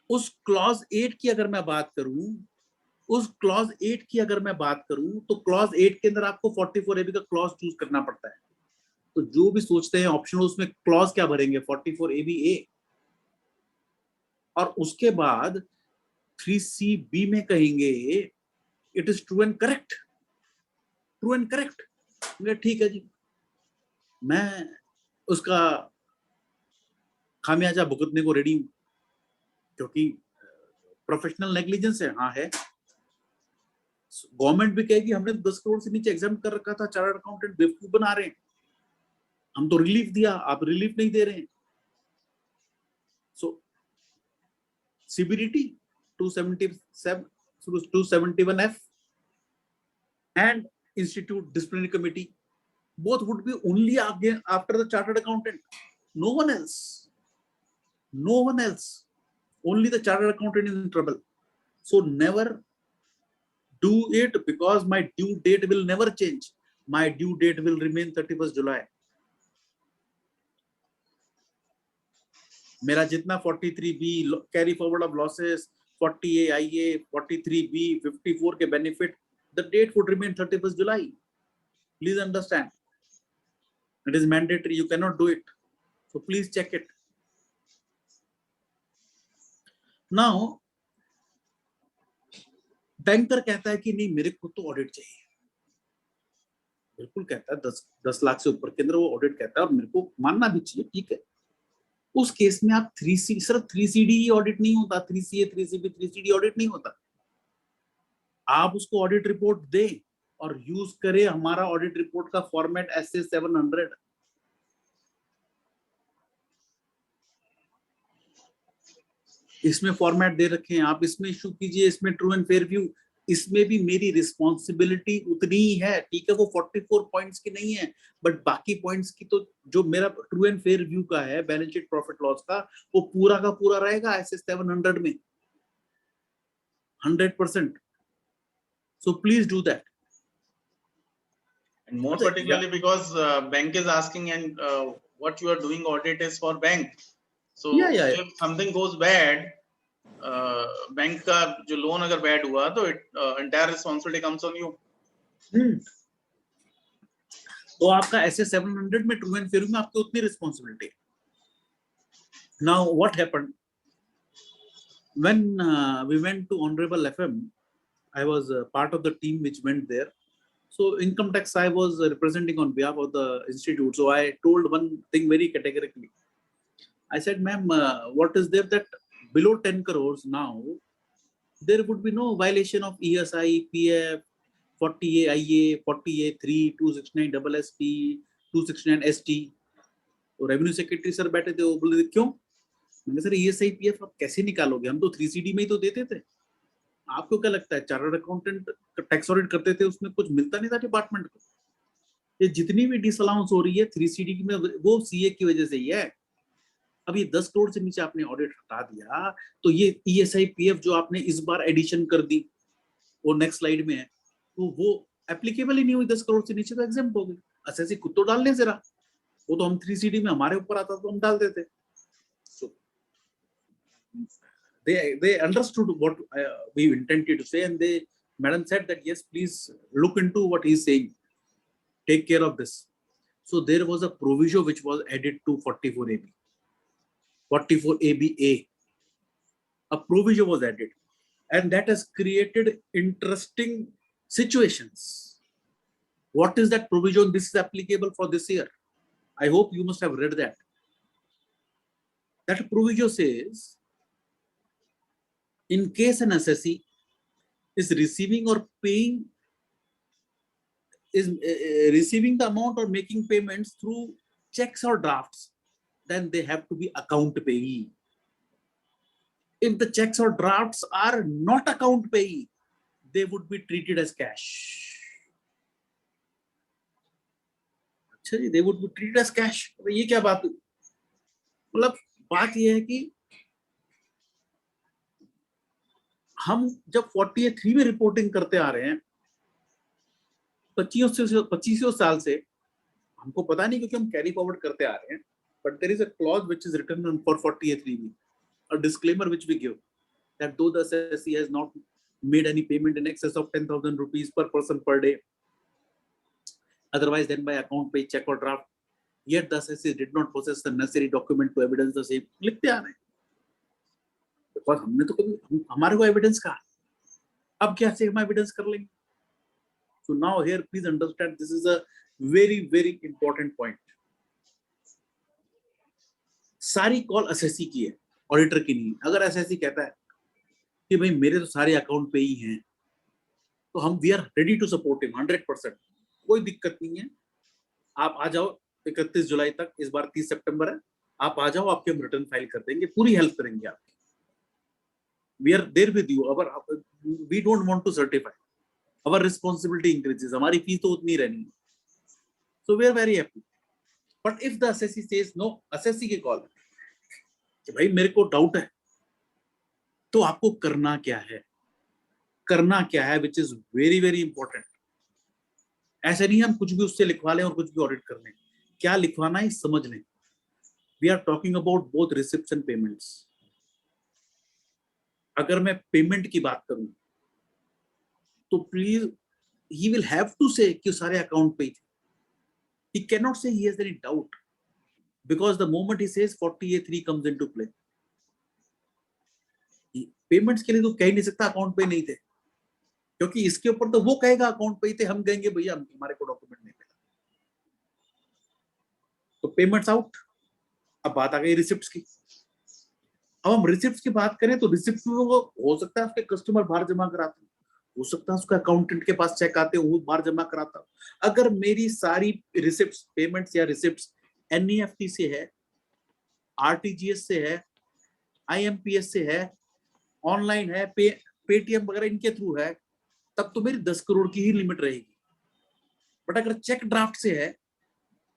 उस क्लॉज 8 की अगर मैं बात करूं, तो क्लॉज 8 के अंदर आपको 44AB का क्लॉज चूज करना पड़ता है. तो जो भी सोचते हैं ऑप्शनल, उसमें क्लॉज क्या भरेंगे? 44AB और उसके बाद 3CB में कहेंगे it is true and correct. True and correct, ठीक है जी, मैं उसका खामियाजा भुगतने को रेडी हूं, क्योंकि प्रोफेशनल नेग्लिजेंस है. हाँ है. गवर्नमेंट भी कहेगी हमने 10 करोड़ से नीचे एग्जाम कर रखा था, चार्टर्ड अकाउंटेंट बेवकूफ बना रहे हैं, हम तो रिलीफ दिया, आप रिलीफ नहीं दे रहे हैं. सो CBDT 271F and Institute Disciplinary Committee both would be only again after the chartered accountant. No one else. Only the chartered accountant is in trouble. So never do it, because my due date will never change. My due date will remain 31st July. मेरा जितना 43B carry forward of losses, 40A IA, 43B, 54 के benefit, the date would remain 31st July. Please understand. It is mandatory. You cannot do it. So please check it. Now, banker कहता है कि नहीं मेरे को तो ऑडिट चाहिए. बिल्कुल कहता है, 10 लाख से ऊपर के अंदर वो ऑडिट कहता है और मेरे को मानना भी चाहिए, ठीक है. उस केस में आप 3C, सिर्फ 3CD ऑडिट नहीं होता, 3CA, 3CB, 3CD ऑडिट नहीं होता. आप उसको ऑडिट रिपोर्ट दे और यूज करे हमारा ऑडिट रिपोर्ट का फॉर्मेट SA 700. इसमें फॉर्मेट दे रखे हैं, आप इसमें इशू कीजिए, इसमें ट्रू एंड फेयर व्यू. इसमें भी मेरी रिस्पॉन्सिबिलिटी उतनी ही है, ठीक है, वो 44 पॉइंट्स की नहीं है, बट बाकी पॉइंट्स की तो जो मेरा ट्रू एंड फेयर व्यू का है, बैलेंस शीट प्रॉफिट लॉस का, वो पूरा का पूरा रहेगा ऐसे 700 में 100%. So please do that. And more particularly because bank is asking, and what you are doing audit is for bank. So Yeah. if something goes bad, bank का जो लोन अगर बैड हुआ तो entire responsibility comes on you. तो आपका ऐसे 700 में true and fair में आपकी उतनी रिस्पॉन्सिबिलिटी है. Now what happened when we went to Honorable FM, I was part of the team which went there. So income tax I was representing on behalf of the institute. So I told one thing very categorically. I said, ma'am, what is there that below 10 crores now, there would be no violation of ESI, PF, 40A IA, 40A 3, 269 SST, 269 ST. तो revenue secretary sir बैठे थे, वो बोले क्यों? मैंने sir ESI PF आप कैसे निकालोगे, हम तो 3CD में ही तो देते थे, आपको क्या लगता है चार्टर्ड अकाउंटेंट टैक्स ऑडिट करते थे उसमें कुछ मिलता नहीं था डिपार्टमेंट को? ये जितनी भी डिसअलाउंस हो रही है 3CD में वो CA की वजह से ही है. अब ये 10 करोड़ से नीचे आपने ऑडिट हटा दिया तो ये ESI PF जो आपने इस बार एडिशन कर दी वो नेक्स्ट स्लाइड में है, तो वो एप्लीकेबल ही नहीं हुई. 10 करोड़ से नीचे तो एग्जेम्प्ट हो गई. असेसी खुद तो डालने जरा, वो तो हम 3CD में हमारे ऊपर आता तो हम डाल देते. So they understood what we intended to say, and they madam said that yes, please look into what he's saying, take care of this. So there was a proviso which was added to 44AB, 44ABA. A proviso was added, and that has created interesting situations. What is that provision? This is applicable for this year. I hope you must have read that. That provision says, in case an assessee is receiving or paying, is receiving the amount or making payments through checks or drafts, then they have to be account payee. If the checks or drafts are not account payee, they would be treated as cash. They would be treated as cash. ये क्या बात? मतलब बात ये है कि हम जब 48(3) में रिपोर्टिंग करते आ रहे हैं 25 साल से, हमको पता नहीं क्योंकि हम कैरी फॉरवर्ड करते आ रहे हैं, but there is a clause which is written on for 48(3), a disclaimer which we give that though the assessee has not made any payment in excess of 10,000 rupees per person per day, otherwise than by account pay, check or draft, yet the assessee did not possess the necessary document to evidence the same. लिखते आ रहे हैं, because हमने तो कभी हमारे को evidence कहा, अब क्या से हम एविडेंस कर लेंगे? So now here please understand, this is a very very important point. सारी कॉल असेसी की है, ऑडिटर की नहीं. अगर असेसी कहता है कि भाई मेरे तो सारे अकाउंट पे ही हैं, तो हम we are ready to support him 100%, कोई दिक्कत नहीं है. आप आ जाओ 31 जुलाई तक, इस बार 30 सितंबर है, आप आ जाओ, आपके हम रिटर्न फाइल कर देंगे, पूरी हेल्प करेंगे आपकी. We are there with you. अगर we don't want to certify, our responsibility increases, हमारी फीस तो उतनी रहनी है. So we are very happy. But if the assessee says no, assessee की कॉल कि भाई मेरे को डाउट है, तो आपको करना क्या है? करना क्या है, which is very very important. ऐसे नहीं हम कुछ भी उससे लिखवा लें और कुछ भी ऑडिट कर लें. क्या लिखवाना है समझ लें. We are talking about both receipts and payments. अगर मैं पेमेंट की बात करूं तो please he will have to say कि सारे अकाउंट पे थे. He cannot say he has any doubt, because the moment he says 48(3) comes into play, payments के लिए तो कह ही नहीं सकता अकाउंट पे नहीं थे, क्योंकि इसके ऊपर तो वो कहेगा अकाउंट पे ही थे, हम कहेंगे भैया हमारे को डॉक्यूमेंट नहीं मिला. तो पेमेंट्स आउट. अब बात आ गई रिसिप्ट्स की. अब हम रिसिप्ट्स की बात करें तो रिसिप्ट्स में वो हो सकता है उसके कस्टमर बाहर जमा कराते, हो सकता है उसका अकाउंटेंट के पास चेक आते, वो बाहर जमा कराता. अगर मेरी सारी रिसिप्ट्स, पेमेंट्स या रिसिप्ट्स NEFT से है, RTGS से है, IMPS से है, ऑनलाइन है, पेटीएम वगैरह इनके थ्रू है, तब तो मेरी 10 करोड़ की ही लिमिट रहेगी. बट अगर चेक ड्राफ्ट से है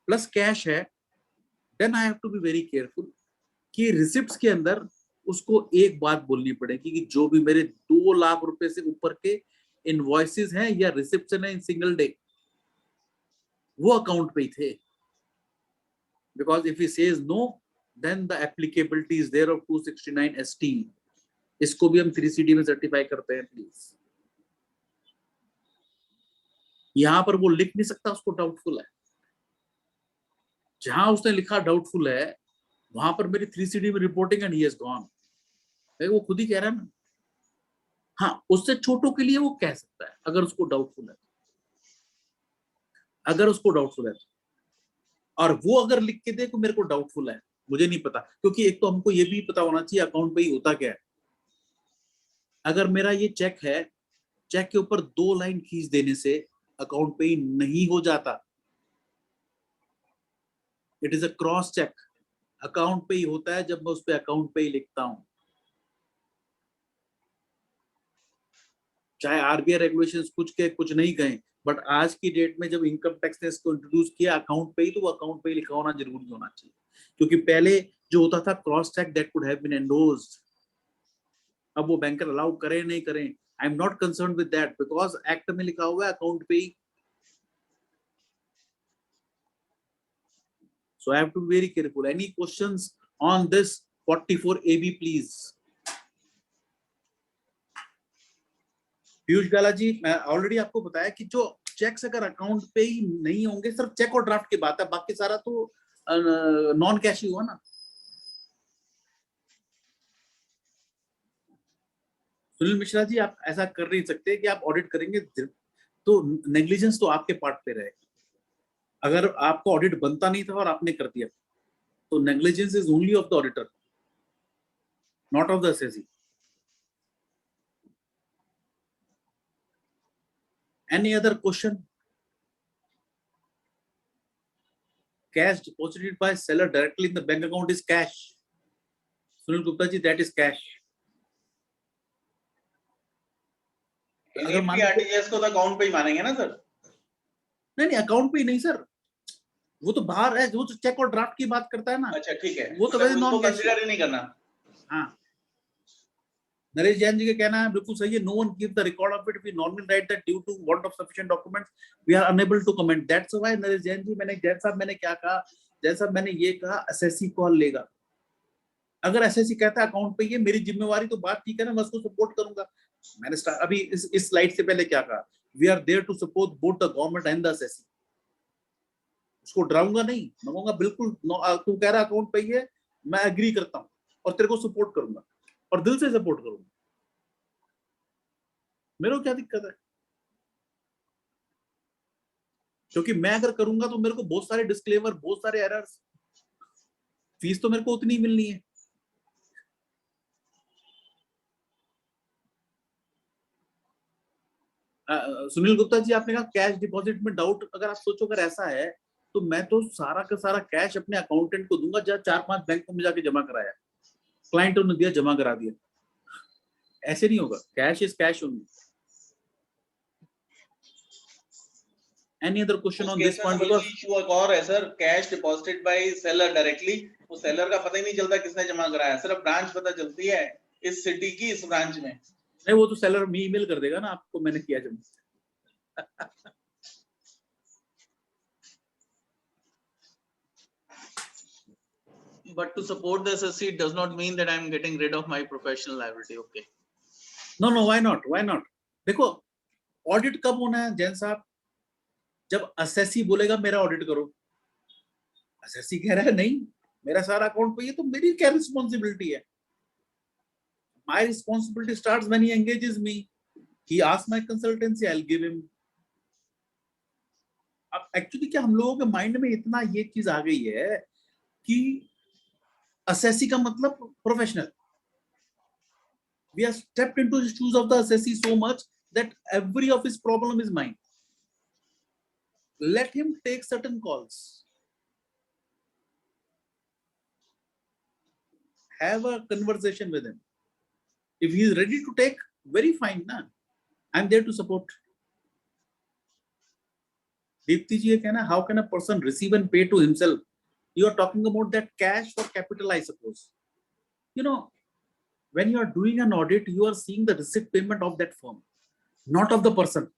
प्लस कैश है, then I have to be very careful कि रिसिप्ट्स के अंदर उसको एक बात बोलनी पड़ेगी कि जो भी मेरे 2 लाख रुपए से ऊपर के इनवॉइसेस हैं या रिसिप्शन है इन सिंगल डे, वो अकाउंट पे ही थे. Because if he says no, then the applicability is there of 269 ST. इसको भी हम 3CD में सर्टिफाई करते हैं प्लीज। यहां पर वो लिख नहीं सकता उसको डाउटफुल है, जहां उसने लिखा डाउटफुल है वहां पर मेरी 3CD में reporting and he has gone. वो खुद ही कह रहा है ना। हाँ, उससे छोटों के लिए वो कह सकता है अगर उसको डाउटफुल है, अगर उसको डाउटफुल है तो। और वो अगर लिख के दे तो मेरे को डाउटफुल है, मुझे नहीं पता, क्योंकि एक तो हमको ये भी पता होना चाहिए अकाउंट पे ही होता क्या है। अगर मेरा ये चेक है, चेक के ऊपर 2 लाइन खींच देने से अकाउंट पे ही नहीं हो जाता। It is a cross cheque, account पे ही होता है जब मैं उस पे अकाउंट पे ही लिखता हूं। चाहे आरबीआई रेगुलेशंस कुछ के कुछ नहीं कहें, बट आज की डेट में जब इनकम टैक्स ने इसको इंट्रोड्यूस किया अकाउंट पे ही, तो वो अकाउंट पे ही लिखा होना जरूरी होना चाहिए। क्योंकि पहले जो होता था cross cheque that could have been endorsed, अब वो बैंकर अलाउ करें नहीं करें, I am not concerned with that, because act में लिखा हुआ है अकाउंट पे ही। So I have to be very careful. Any questions on this 44AB, please? Piyush गाला जी, मैं ऑलरेडी आपको बताया कि जो चेक्स अगर अकाउंट पे ही नहीं होंगे, सिर्फ चेक और ड्राफ्ट की बात है, बाकी सारा तो नॉन कैश ही हुआ ना। सुनील मिश्रा जी, आप ऐसा कर नहीं सकते कि आप ऑडिट करेंगे तो नेग्लिजेंस तो आपके पार्ट पे रहेगा। अगर आपको ऑडिट बनता नहीं था और आपने कर दिया तो negligence is only of the auditor, not of the SSC. Any other question? Cash deposited by seller directly in the bank account is cash. Sunil Gupta ji, that is cash. अगर आरटीजीएस को तो अकाउंट पे ही मानेंगे ना सर? नहीं, अकाउंट पे ही नहीं sir, वो तो बाहर है, वो तो चेक और ड्राफ्ट की बात करता है ना। अच्छा ठीक है, वो तो वैसे नॉन कैश कंसीडर ही नहीं करना। हाँ, नरेश जैन जी का कहना है बिल्कुल सही है। No one keep the record of it, we normally write that due to want of sufficient documents we are unable to comment. That's why Naresh Jain ji, मैंने जैन साहब मैंने क्या कहा, जैन साहब मैंने ये कहा एसएससी कॉल लेगा। अगर एसएससी कहता है अकाउंट पे ये मेरी जिम्मेवारी, तो बात ठीक है ना, मैं उसको सपोर्ट करूंगा। मैंने अभी इस स्लाइड से पहले क्या कहा, we are there to support both the government and the SSC. उसको डराऊंगा नहीं, मैं कहूंगा बिल्कुल तू कह रहा अकाउंट पे ही है, मैं एग्री करता हूं और तेरे को सपोर्ट करूंगा और दिल से सपोर्ट करूंगा। मेरे को क्या दिक्कत है? क्योंकि मैं अगर करूंगा तो मेरे को बहुत सारे डिस्क्लेमर, बहुत सारे एरर्स, फीस तो मेरे को उतनी मिलनी है। सुनील गुप्ता जी, आपने कहा कैश डिपॉजिट में डाउट, अगर आप सोचो अगर ऐसा है तो मैं तो सारा का सारा कैश अपने अकाउंटेंट को दूंगा जहां 4-5 बैंकों में जाके जमा कराया, क्लाइंट ने दिया, जमा करा दिया। ऐसे नहीं होगा, cash is cash only. Any other question on this point? Because issue एक और है sir, cash deposited by seller directly, वो सेलर का पता ही नहीं चलता किसने जमा कराया, सिर्फ ब्रांच पता चलती है इस सिटी की, इस ब्रांच में। नहीं, वो तो सेलर में ईमेल कर देगा ना आपको, मैंने किया जमा। But to support the SSC, it does not mean that I am getting rid of my professional liability. Okay. No, why not? Why not? देखो, ऑडिट कब होना है जैन साहब? जब एसएससी बोलेगा मेरा ऑडिट करो। एसएससी कह रहा है नहीं, मेरा सारा अकाउंट पे, ये तो मेरी क्या रिस्पॉन्सिबिलिटी है? My responsibility starts when he engages me. He asks my consultancy, I'll give him. अब एक्चुअली क्या हम लोगों के माइंड में इतना ये चीज आ गई है कि एसएससी का मतलब professional. We have stepped into the shoes of the assessee so much that every of his problem is mine. Let him take certain calls. Have a conversation with him. If he is ready to take, very fine, na? I'm there to support. Deepti ji, how can a person receive and pay to himself? You are talking about that cash for capital, I suppose. You know, when you are doing an audit, you are seeing the receipt payment of that firm, not of the person,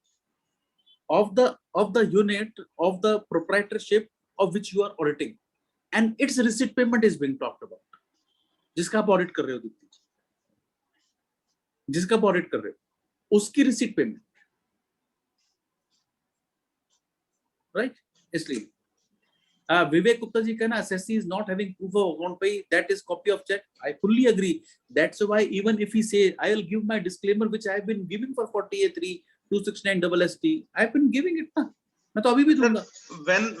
of the unit, of the proprietorship of which you are auditing. and its receipt payment is being talked about. जिसका आप audit कर रहे हो दीप्ति जी, जिसका आप audit कर रहे हो उसकी रिसीट पेमेंट, राइट? इसलिए Vivek Gupta ji कहना assessee is not having proof of account pay, that is copy of check. I fully agree. That's why even if he says I will give my disclaimer which I have been giving for 48(3), 269 SST, I have been giving it ना, मैं तो अभी भी दूंगा.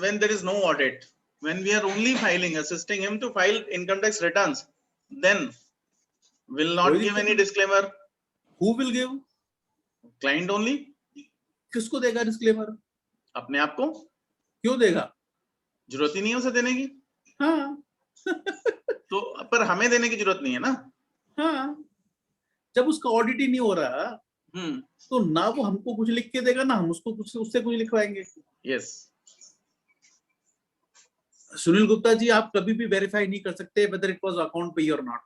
When there is no audit, when we are only filing, assisting him to file income tax returns, then will not give any disclaimer. Who will give? Client only. किसको देगा disclaimer? अपने आप को. क्यों देगा? जरूरत ही नहीं है उसे देने की. हाँ. तो पर हमें देने की जरूरत नहीं है ना. हाँ. जब उसका ऑडिट ही नहीं हो रहा तो ना वो हमको कुछ लिख के देगा ना हम उसको कुछ उससे कुछ लिखवाएंगे. यस. सुनील गुप्ता जी आप कभी भी वेरीफाई नहीं कर सकते whether it was account pay or not.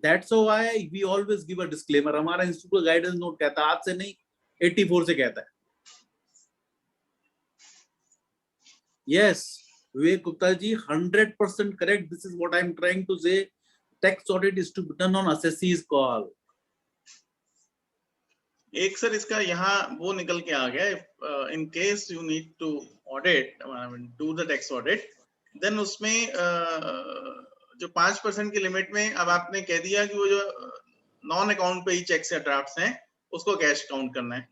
That's why we always give a disclaimer. हमारा इंस्टीट्यूट गाइडेंस नोट कहता है, आज से नहीं 84 से कहता है. Yes, Vivek Gupta ji, 100% correct. This is what I am trying to say. Tax audit is to be done on assessee's call. एक सर इसका यहाँ वो निकल के आ गया. In case you need to audit, I mean, do the tax audit, then उसमें जो 5% की लिमिट में अब आपने कह दिया कि वो जो नॉन अकाउंट पे चेक्स या ड्राफ्ट्स हैं उसको कैश काउंट करना है.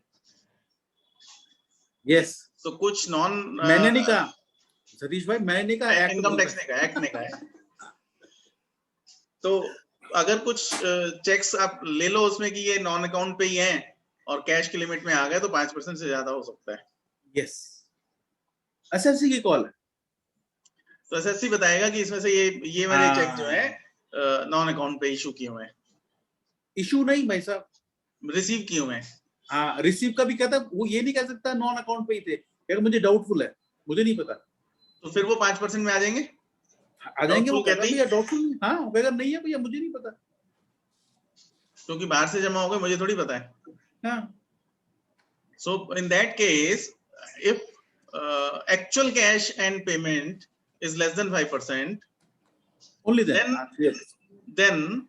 Yes. तो कुछ नॉन मैंने नहीं कहा सतीश भाई, मैंने कहा इनकम टैक्स ने कहा, एक्ट ने कहा. तो अगर कुछ चेक्स आप ले लो उसमें कि ये नॉन अकाउंट पे ही हैं और कैश की लिमिट में आ गए तो 5% से ज्यादा हो सकता है. यस. एसएससी की कॉल है तो एसएससी बताएगा कि इसमें से ये मेरे चेक जो है नॉन अकाउंट पे इशू किए हुए हैं. इशू नहीं भाई साहब, रिसीव किए हुए हैं. हाँ, रिसीव का भी कहता है, वो ये नहीं कह सकता नॉन अकाउंट पे ही थे, अगर मुझे डाउटफुल है, मुझे नहीं पता, तो फिर वो 5% में आ जाएंगे. वो कहता है डाउटफुल. हाँ, अगर नहीं है भैया मुझे नहीं पता, क्योंकि बाहर से जमा हो गए, मुझे थोड़ी पता है. हाँ. So in that case, if actual cash and payment is less than 5%, only then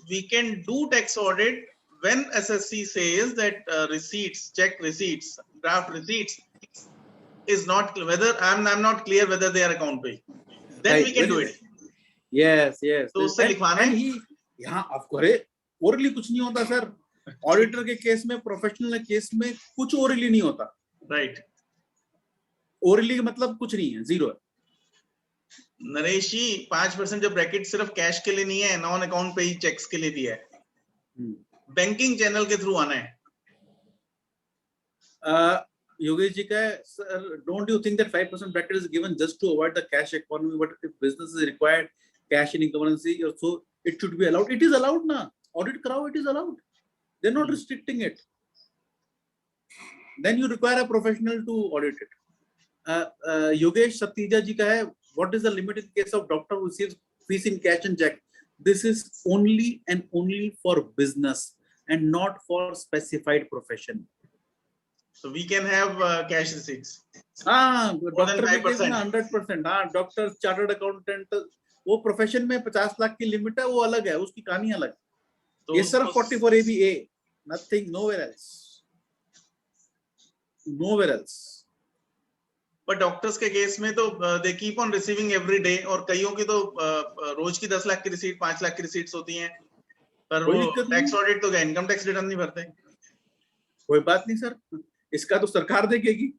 we can do tax audit when SSC says that receipts, check receipts, draft receipts is not, whether I'm not clear whether they are account pay, then right, we can do it. Yes. तो उससे लिखवाना है. यहाँ आपको अरे orally कुछ नहीं होता सर. ऑडिटर के केस में, प्रोफेशनल केस में कुछ ओरली नहीं होता. राइट. ओरली मतलब कुछ नहीं है, जीरो है. नरेश जी 5% जो ब्रैकेट सिर्फ कैश के लिए नहीं है, नॉन अकाउंट पे ही चेक्स के लिए भी है. बैंकिंग चैनल के थ्रू आना है. योगेश जी का sir, don't you think that 5% bracket is given just to avoid the cash economy, but if business is required cash in currency so it should be allowed. It is allowed ना, audit कराओ, it is allowed. They're not restricting it. Then you require a professional to audit it. Yogesh Satija ji ka hai, what is the limit in case of doctor who receives fees in cash and check? This is only and only for business and not for specified profession. So we can have cash receipts. More than 5%. 100%. Doctor, chartered accountant, वो profession में 50 लाख की limit है, वो अलग है, उसकी कहानी अलग. ये सिर्फ 44AB, nothing, nowhere else. पर डॉक्टर्स के केस में तो they keep on receiving every day, और कईयों की तो रोज की 10 लाख की रिसीट, 5 लाख की रिसीट्स होती हैं, पर वो टैक्स ऑडिट तो क्या इनकम टैक्स रिटर्न नहीं भरते. कोई बात नहीं सर, इसका तो सरकार देखेगी.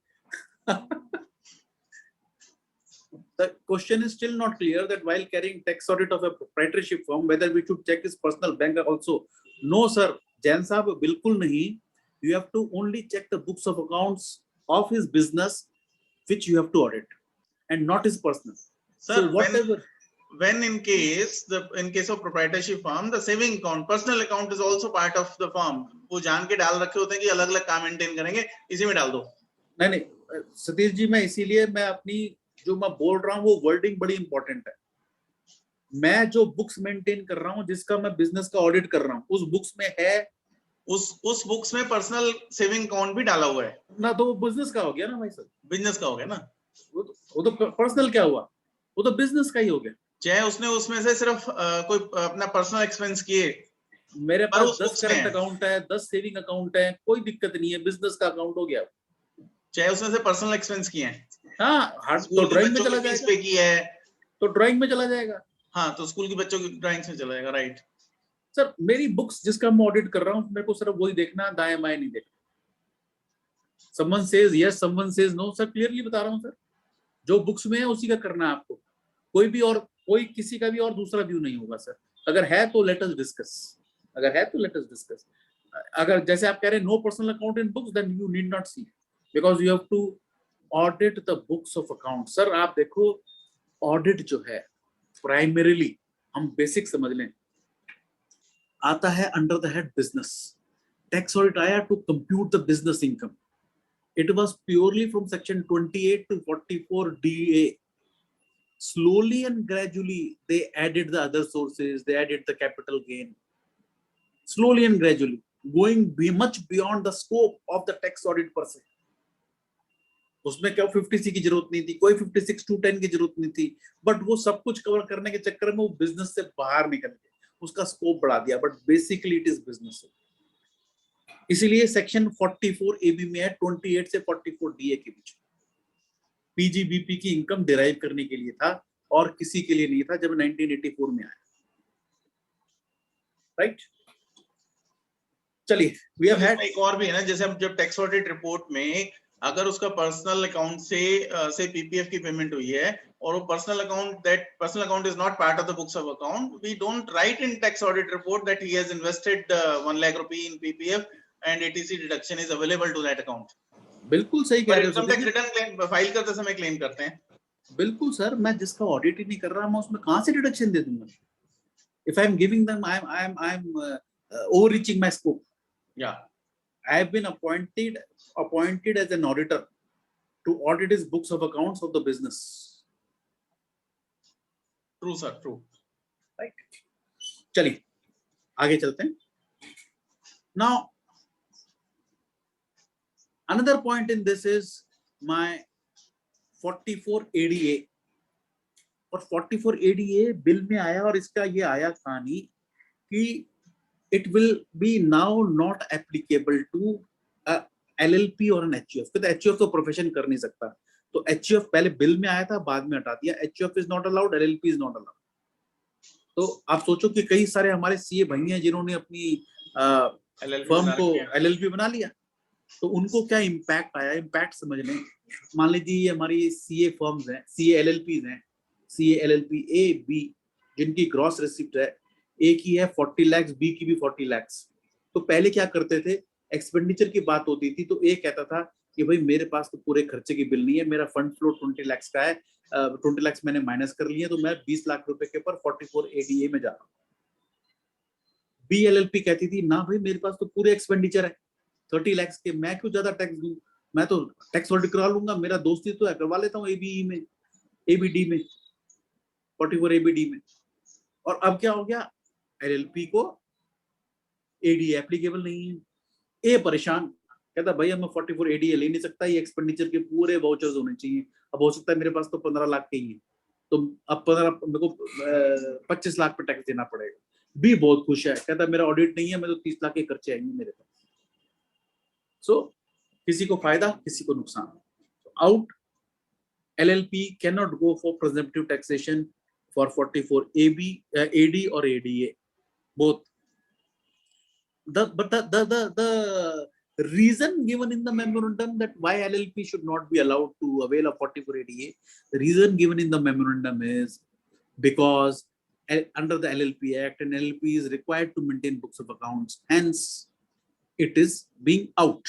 The question is still not clear that while carrying tax audit of a proprietorship firm, whether we should check his personal bank also. No sir, Jain साहब बिल्कुल नहीं. You have to only check the books of accounts of his business, which you have to audit, and not his personal. Sir, so whatever. When in case of proprietorship firm, the saving account, personal account is also part of the firm. वो जान के डाल रखे होते हैं कि अलग-अलग काम मेंटेन करेंगे, इसी में डाल दो. नहीं, सतीश जी, मैं इसीलिए मैं अपनी जो मैं बोल रहा हूँ वो वर्डिंग बड़ी इंपॉर्टेंट है. मैं जो बुक्स मेंटेन कर रहा हूँ, जिसका मैं बिजनेस का ऑडिट कर रहा हूँ, उस बुक्स में है, उस बुक्स में पर्सनल सेविंग अकाउंट भी डाला हुआ है ना, तो वो बिजनेस का हो गया ना भाई सर. बिजनेस का हो गया ना. वो तो पर्सनल क्या हुआ, वो तो बिजनेस का ही हो गया। चाहे उसने उसमें से सिर्फ कोई अपना पर्सनल एक्सपेंस किए, मेरे पर पास उस 10 books में करंट है। अकाउंट है, 10 सेविंग अकाउंट है, कोई दिक्कत नहीं है, बिजनेस का अकाउंट हो गया। चाहे उसमें से पर्सनल एक्सपेंस किए हैं, हाँ, तो स्कूल के ड्राइंग में बच्चों चला की फीस जाएगा, पे की है, तो ड्राइंग में चला जाएगा। हाँ तो स्कूल के बच्चों की ड्राइंग्स में चला जाएगा, राइट। सर मेरी बुक्स जिसका मैं ऑडिट कर रहा हूँ, मेरे को सिर्फ वही देखना, दाएं बाएं नहीं देखना। Someone says yes, someone says no, sir clearly बता रहा हूँ सर, जो बुक्स में है उसी का करना है आपको, कोई भी और कोई किसी का भी और दूसरा व्यू नहीं होगा सर। अगर है तो लेट अस डिस्कस, अगर है तो लेट अस डिस्कस। अगर जैसे आप कह रहे हैं no personal account in books, then you need not see, because you have to audit the books of account. Sir आप देखो, ऑडिट जो है प्राइमरीली, हम बेसिक समझ लें, आता है under the head business. Tax audit आया to compute the business income. It was purely from section 28 to 44 DA. Slowly and gradually, they added the other sources, they added the capital gain. Slowly and gradually, going much beyond the scope of the tax audit per se. उसमें क्या 50C की जरूरत नहीं थी, कोई 56 to 10 की जरूरत नहीं थी, बट वो सब कुछ कवर करने के चक्कर में वो बिजनेस से बाहर निकल गए, उसका स्कोप बढ़ा दिया, but basically it is business. इसीलिए सेक्शन 44 AB में है 28 से 44 DA के बीच। पीजीबीपी की इनकम डिराइव करने के लिए था और किसी के लिए नहीं था जब 1984 में आया, राइट। चलिए, वी हैव हैड एक और भी है ना, जैसे हम जब टैक्स ऑडिट रिपोर्ट में अगर उसका पर्सनल अकाउंट से पीपीएफ की पेमेंट हुई है और वो personal account is not part of the books of account, we don't write in tax audit report that he has invested 1 lakh रुपए in PPF and ATC deduction is available to that account. बिल्कुल सही कह रहे हो, income tax return claim file करते समय claim करते हैं। बिल्कुल सर, मैं जिसका ऑडिट ही नहीं कर रहा, मैं उसमें कहां से डिडक्शन दे दूंगा? If I am giving them, I am overreaching my scope. Yeah, I have been appointed as an auditor to audit his books of accounts of the business. true sir, true. Right. चलिए आगे चलते हैं। Now another point in this is my 44 ADA, और 44 ADA bill में आया, और इसका ये आया कहानी कि it will be now not applicable to LLP और an HUF। तो HUF तो प्रोफेशन कर नहीं सकता, तो HUF पहले बिल में आया था, बाद में हटा दिया। HUF is not allowed, LLP is not allowed। तो आप सोचो कि कई सारे हमारे सीए भाई हैं जिन्होंने अपनी फर्म को LLP बना लिया, तो उनको क्या इम्पैक्ट आया, इम्पैक्ट समझ लें। मान लीजिए ये हमारी सीए फर्म्स हैं, सीए LLPs हैं, सीए LLP A B, जिनकी ग्रॉस रिसिप्ट है, ए की है 40 लाख, बी की भी 40 लाख। तो पहले क्या करते थे, एक्सपेंडिचर की बात होती थी तो ए कहता था कि भाई मेरे पास तो पूरे खर्चे की बिल नहीं है, मेरा फंड फ्लो 20 लाख का है, 20 लाख मैंने माइनस कर लिए, तो मैं 20 लाख रुपए के पर 44 ADA में जा रहा हूँ। बी LLP कहती थी ना भाई मेरे पास तो पूरे एक्सपेंडिचर है 30 लाख के, मैं क्यों ज्यादा टैक्स दूं, मैं तो टैक्स ऑडिट करा लूंगा, मेरा दोस्ती तो है, करवा लेता हूँ ABE में, ABD में, 44 ABD में। और अब क्या हो गया, LLP को ADA एप्लीकेबल नहीं है। ए परेशान, कहता भैया मैं 44 ADA ले नहीं सकता, ये एक्सपेंडिचर के पूरे वाउचर्स होने चाहिए। अब हो सकता है मेरे पास तो 15 लाख के ही है, तो अब 15 मेरे को 25 लाख पे टैक्स देना पड़ेगा। भी बहुत खुश है, कहता मेरा ऑडिट नहीं है, मैं तो 30 लाख के खर्चे आएंगे मेरे पास। सो किसी को फायदा, किसी को नुकसान। Out, LLP cannot go for presumptive taxation for 44 AB, AD or ADA, both. But the reason given in the memorandum that why LLP should not be allowed to avail of 44 ADA, the reason given in the memorandum is because under the LLP Act, an LLP is required to maintain books of accounts, hence it is being out.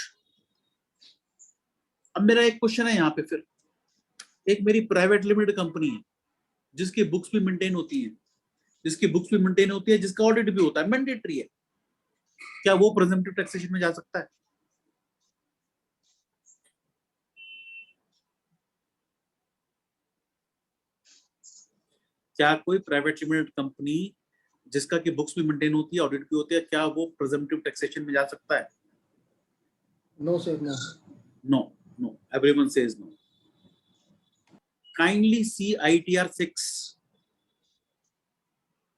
अब मेरा एक question है यहाँ पे, फिर एक मेरी private limited company है जिसकी बुक्स भी मेंटेन होती हैं, जिसका ऑडिट भी होता है, मैंडेटरी है, क्या वो प्रेजम्पटिव टैक्सेशन में जा सकता है? क्या कोई प्राइवेट लिमिटेड कंपनी जिसका की बुक्स भी मेंटेन होती है, ऑडिट भी होती है, क्या वो प्रेजम्पटिव टैक्सेशन में जा सकता है? No, sir, no. No, no. Everyone says no. Kindly सी ITR 6।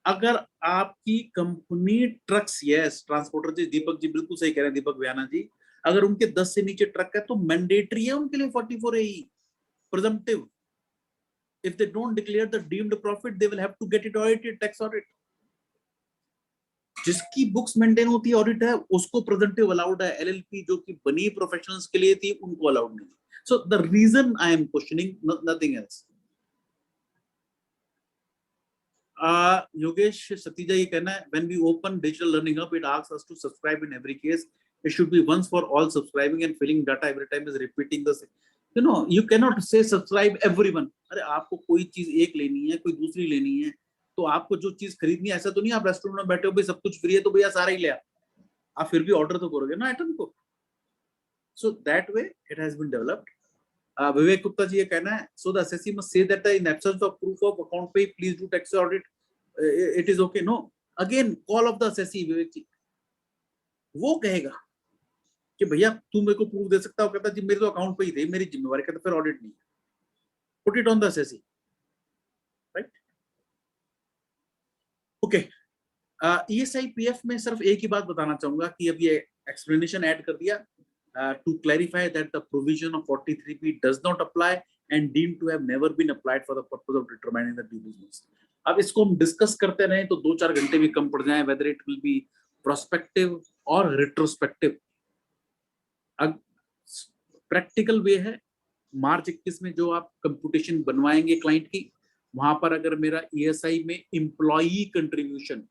अगर आपकी कंपनी ट्रक्स, यस ट्रांसपोर्टर जी, दीपक जी बिल्कुल सही कह रहे हैं, दीपक व्याना जी, अगर उनके 10 से नीचे ट्रक है तो मैंडेटरी है उनके लिए 44AE presumptive. If they don't declare the deemed profit, they will have to get it audited, tax audit. जिसकी बुक्स मेंटेन होती है, ऑडिट है, उसको प्रेजेंटिव अलाउड है। LLP जो कि बनी प्रोफेशनल्स के लिए थी, उनको अलाउड नहीं। So the reason I am questioning, nothing else. Yogesh Satija ये कहना है, when we open digital learning hub, it asks us to subscribe in every case. It should be once for all subscribing, and filling data every time is repeating the same. You know, you cannot say subscribe everyone. अरे आपको कोई चीज एक लेनी है, कोई दूसरी लेनी है, तो आपको जो चीज खरीदनी है, ऐसा तो नहीं आप रेस्टोरेंट में बैठे हो, भाई सब कुछ फ्री है तो भैया सारा ही ले आप फिर भी ऑर्डर तो करोगे ना आइटम को। So that way it has been developed. Vivek Gupta ji ये कहना है, so the assessee must say that in absence of proof of account pay, please do tax audit. It is okay. No, again call of the assessee, विवेक जी वो कहेगा कि भैया तू मेरे को प्रूफ दे सकता हो, कहता जी मेरे तो अकाउंट पे ही थे, मेरी जिम्मेवारी, कहता फिर ऑडिट नहीं है, put it on the assessee, right? Okay, ESI PF में सिर्फ एक ही बात बताना चाहूंगा कि अब ये एक्सप्लेनेशन ऐड कर दिया to clarify that the provision of 43B does not apply and deemed to have never been applied for the purpose of determining the due business. अब इसको हम डिस्कस करते रहें तो 2-4 घंटे भी कम पड़ जाएं, whether it will be prospective or retrospective. अब प्रैक्टिकल वे है, मार्च 21 में जो आप कंप्यूटेशन बनवाएंगे क्लाइंट की, वहां पर अगर मेरा ESI में एम्प्लॉई कंट्रीब्यूशन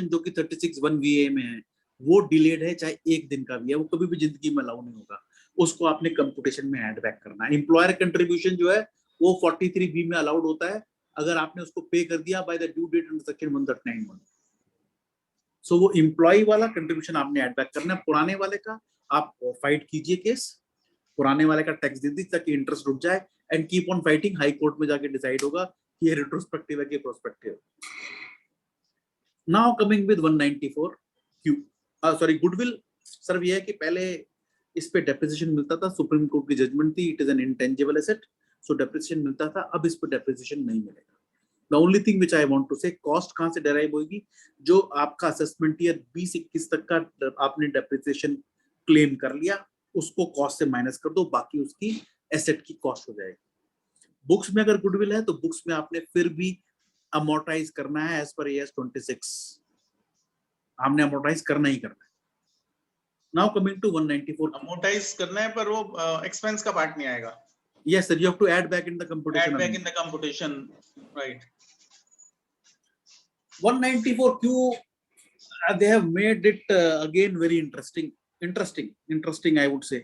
जो कि 36(1) VA में है, वो डिलेड है, चाहे एक दिन का भी है, वो कभी भी जिंदगी में अलाउ नहीं होगा, उसको आपने कंप्यूटेशन में ऐड बैक करना है। एम्प्लॉयर कंट्रीब्यूशन जो है वो 43B में अलाउड होता है अगर आपने उसको पे कर दिया by the due date under section 139(1). So वो एम्प्लॉय वाला कंट्रीब्यूशन आपने ऐड बैक करना है। पुराने वाले का आप फाइट कीजिए केस, पुराने वाले का टैक्स दे दीजिए ताकि इंटरेस्ट रुक जाए, and keep on fighting. High court में जाके डिसाइड होगा कि ये रेट्रोस्पेक्टिव है कि prospective. Now coming with 194Q, sorry goodwill. Sir ये है कि पहले इस पे डेप्रिसिएशन मिलता था, सुप्रीम कोर्ट की जजमेंट थी, it is an intangible asset, so depreciation मिलता था, अब इस पे डेप्रिसिएशन नहीं मिलेगा। The only thing which I want to say, cost कहां से डेराइव होगी, जो आपका असेसमेंट ईयर 20-21 तक का आपने डेप्रिसिएशन क्लेम कर लिया, उसको कॉस्ट से माइनस कर दो, बाकी उसकी एसेट की कॉस्ट हो जाएगी। बुक्स में अगर गुडविल है तो बुक्स में आपने फिर भी अमोर्टाइज करना है एज पर AS 26, हमने अमोर्टाइज करना ही करना है। नाउ कमिंग टू 194, अमोर्टाइज करना है पर वो एक्सपेंस का पार्ट नहीं आएगा। Yes sir, you have to add back in the computation, add back in the computation, right. 194Q, they have made it again very interesting I would say।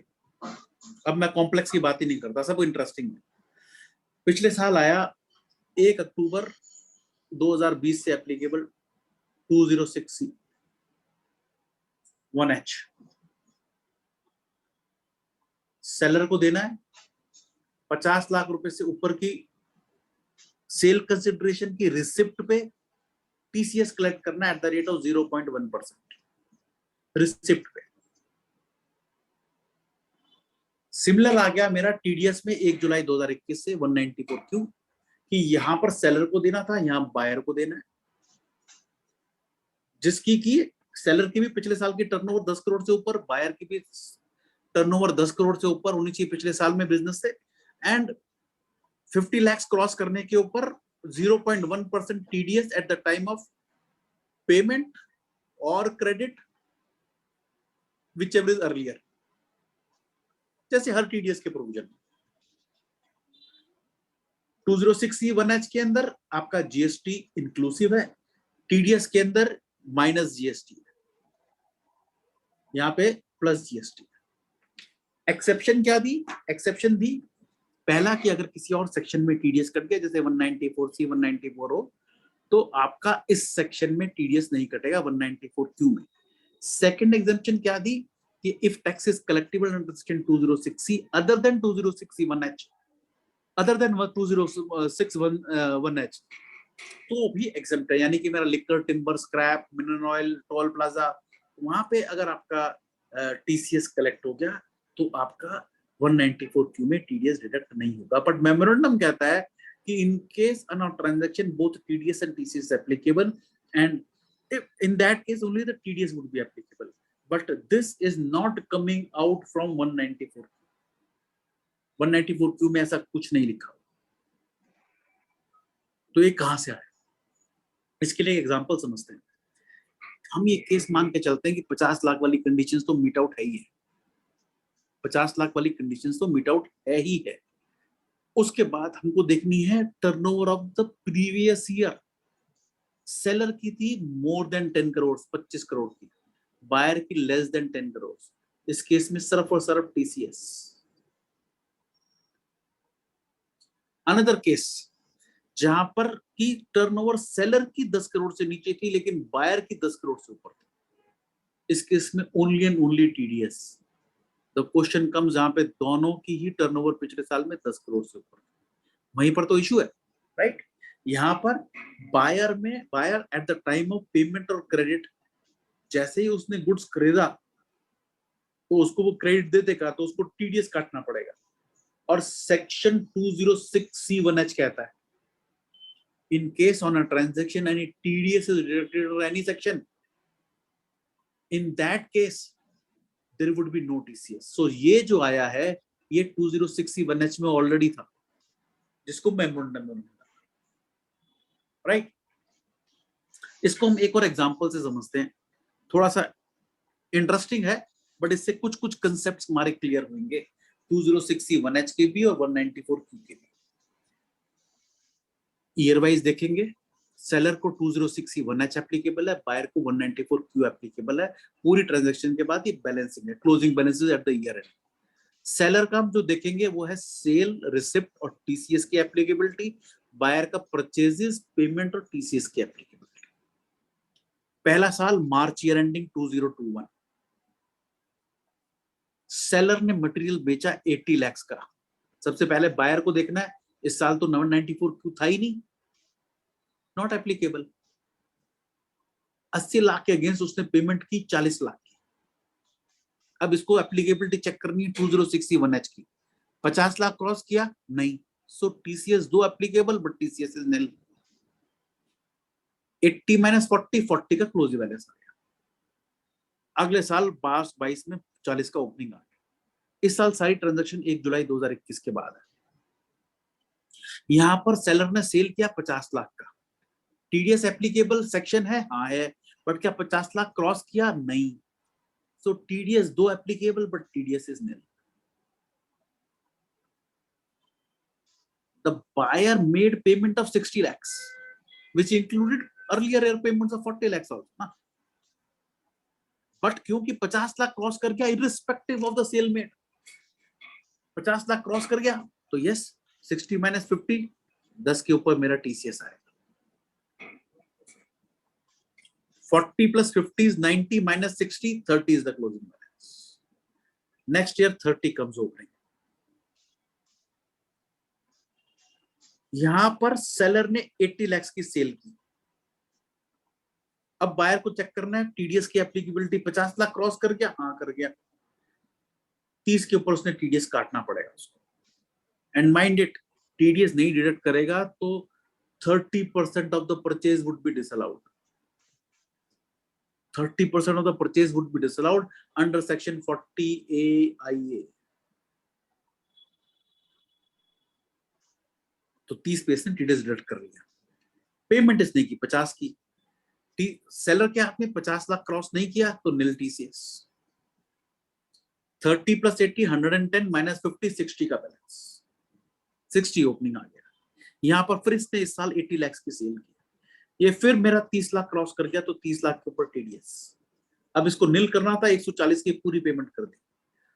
अब मैं complex की बात ही नहीं करता, सब इंटरेस्टिंग है। पिछले साल आया 1 अक्टूबर 2020 से एप्लीकेबल 206C 1H, सेलर को देना है 50 लाख रुपए से ऊपर की सेल कंसिडरेशन की रिसिप्ट पे TCS कलेक्ट करना है at the rate of 0.1% receipt पे। सिमिलर आ गया मेरा TDS में 1 जुलाई 2021 से 194Q कि यहां पर सेलर को देना था, यहां बायर को देना है, जिसकी की सेलर की भी पिछले साल की टर्नओवर 10 करोड़ से ऊपर, बायर की भी टर्नओवर 10 करोड़ से ऊपर होनी चाहिए पिछले साल में बिजनेस से, एंड 50 लाख क्रॉस करने के ऊपर 0.1% TDS at the time of payment और credit whichever is earlier, जैसे हर TDS के प्रोविजन। 206C 1H के अंदर आपका GST इंक्लूसिव है, TDS के अंदर माइनस GST है, यहां पे प्लस GST। एक्सेप्शन क्या दी? एक्सेप्शन दी पहला कि अगर किसी और सेक्शन में TDS कट गया, जैसे 194C 194 हो, तो आपका इस सेक्शन में TDS नहीं कटेगा 194Q में। सेकंड एग्जेम्पशन क्या दी कि if tax is collectible under section 206C other than 206C 1H, other than 206 1H, तो भी एग्जेम्प्ट है। यानी कि मेरा liquor, timber, scrap, mineral oil, toll plaza, वहां पे अगर आपका TCS कलेक्ट हो गया तो आपका 194Q में टीडीएस डिडक्ट नहीं होगा, बट मेमोरेंडम कहता है कि इन case on a transaction both TDS and TCS applicable, and in that case only the TDS would be applicable, but this is not coming out from 194Q. 194Q में ऐसा कुछ नहीं लिखा, तो ये कहां से आया? इसके लिए एग्जांपल समझते हैं। हम ये केस मान के चलते हैं कि 50 लाख वाली कंडीशंस तो मीट आउट है ही है, 50 लाख वाली कंडीशंस तो मीट आउट है ही है। उसके बाद हमको देखनी है turnover of the previous year. Seller की थी मोर देन 10 करोड़, 25 करोड़ की, बायर की लेस देन 10 करोड़। इस केस में सिर्फ और सिर्फ टीसीएस। अनदर केस जहां पर की टर्नओवर सेलर की 10 करोड़ से नीचे थी लेकिन बायर की 10 करोड़ से ऊपर थी, इस केस में only and only TDS. The question come जहां पे दोनों की ही टर्नओवर पिछले साल में 10 करोड़ से ऊपर, वहीं पर तो इशू है, राइट? यहां पर buyer at the time of payment और क्रेडिट, जैसे ही उसने गुड्स खरीदा तो उसको वो क्रेडिट दे देगा तो उसको टीडीएस काटना पड़ेगा। और सेक्शन 206C1H कहता है in case on a transaction any TDS is deducted और any section, in that case there would be no TCS. So ये जो आया है ये 206C1H में ऑलरेडी था, जिसको मेमोरेंडम में, राइट? इसको हम एक और एग्जांपल से समझते हैं, थोड़ा सा इंटरेस्टिंग है बट इससे कुछ कुछ कंसेप्ट्स हमारे क्लियर होंगे 206C1H के भी और 194Q के भी। ईयर वाइज देखेंगे, सेलर को 206C1H एप्लीकेबल है, बायर को 194Q एप्लीकेबल है। पूरी ट्रांजैक्शन के बाद ये बैलेंसिंग है, closing balances at the year and. Seller का हम जो देखेंगे वो है सेल, रिसिप्ट और टीसीएस की एप्लीकेबिलिटी, बायर का परचेजेस, पेमेंट और टीसीएस की एप्लीकेबिलिटी। पहला साल मार्च ईयर एंडिंग 2021, सेलर ने मटेरियल बेचा 80 लाख का। सबसे पहले बायर को देखना है, इस साल तो 194Q था ही नहीं, नॉट एप्लीकेबल। 80 लाख के अगेंस्ट उसने पेमेंट की 40 लाख की। अब इसको एप्लीकेबिलिटी चेक करनी है 206C1H की। 50 लाख क्रॉस किया नहीं, सो टीसीएस दो एप्लीकेबल बट टीसीएस इज निल। 80 - 40, 40 का क्लोजिंग बैलेंस आ गया। अगले साल 22 में 40 का ओपनिंग आ गया। इस साल सारी ट्रांजैक्शन 1 जुलाई 2021 के बाद है। यहां पर सेलर ने सेल किया 50 लाख का, टीडीएस एप्लीकेबल सेक्शन है, हाँ है, बट क्या 50 लाख क्रॉस किया? नहीं, सो टीडीएस दो applicable but TDS is nil. The buyer made payment of 60 lakhs, which included earlier year payments of 40 lakhs also, ना? But क्योंकि 50 लाख क्रॉस कर गया, irrespective of the sale made, 50 lakh cross कर गया, तो yes, 60 - 50, 10 के ऊपर मेरा टीसीएस आएगा। 40 + 50 is 90 - 60, 30 is the closing balance. Next year 30 comes opening. यहां पर सेलर ने 80 लाख की सेल की। अब बायर को चेक करना है टीडीएस की एप्लीकेबिलिटी, 50 लाख क्रॉस कर गया, हाँ कर गया, 30 के ऊपर उसने टीडीएस काटना पड़ेगा उसको। एंड माइंड इट, टीडीएस नहीं डिडक्ट करेगा तो 30% of the purchase would be disallowed. 30% of the purchase would be disallowed under section 40A(IA). तो 30 पे इसने टीडीएस डिडक्ट कर लिया। पेमेंट इसने की 50 की, सेलर के हाथ में 50 लाख क्रॉस नहीं किया तो निल टीसीएस। 30 + 80 110 - 50 60 का बैलेंस, 60 ओपनिंग आ गया। यहां पर फिर इसने इस साल 80 लाख की सेल की, ये फिर मेरा 30 लाख क्रॉस कर गया तो 30 लाख के ऊपर टीडीएस। अब इसको निल करना था, 140 की पूरी पेमेंट कर दी।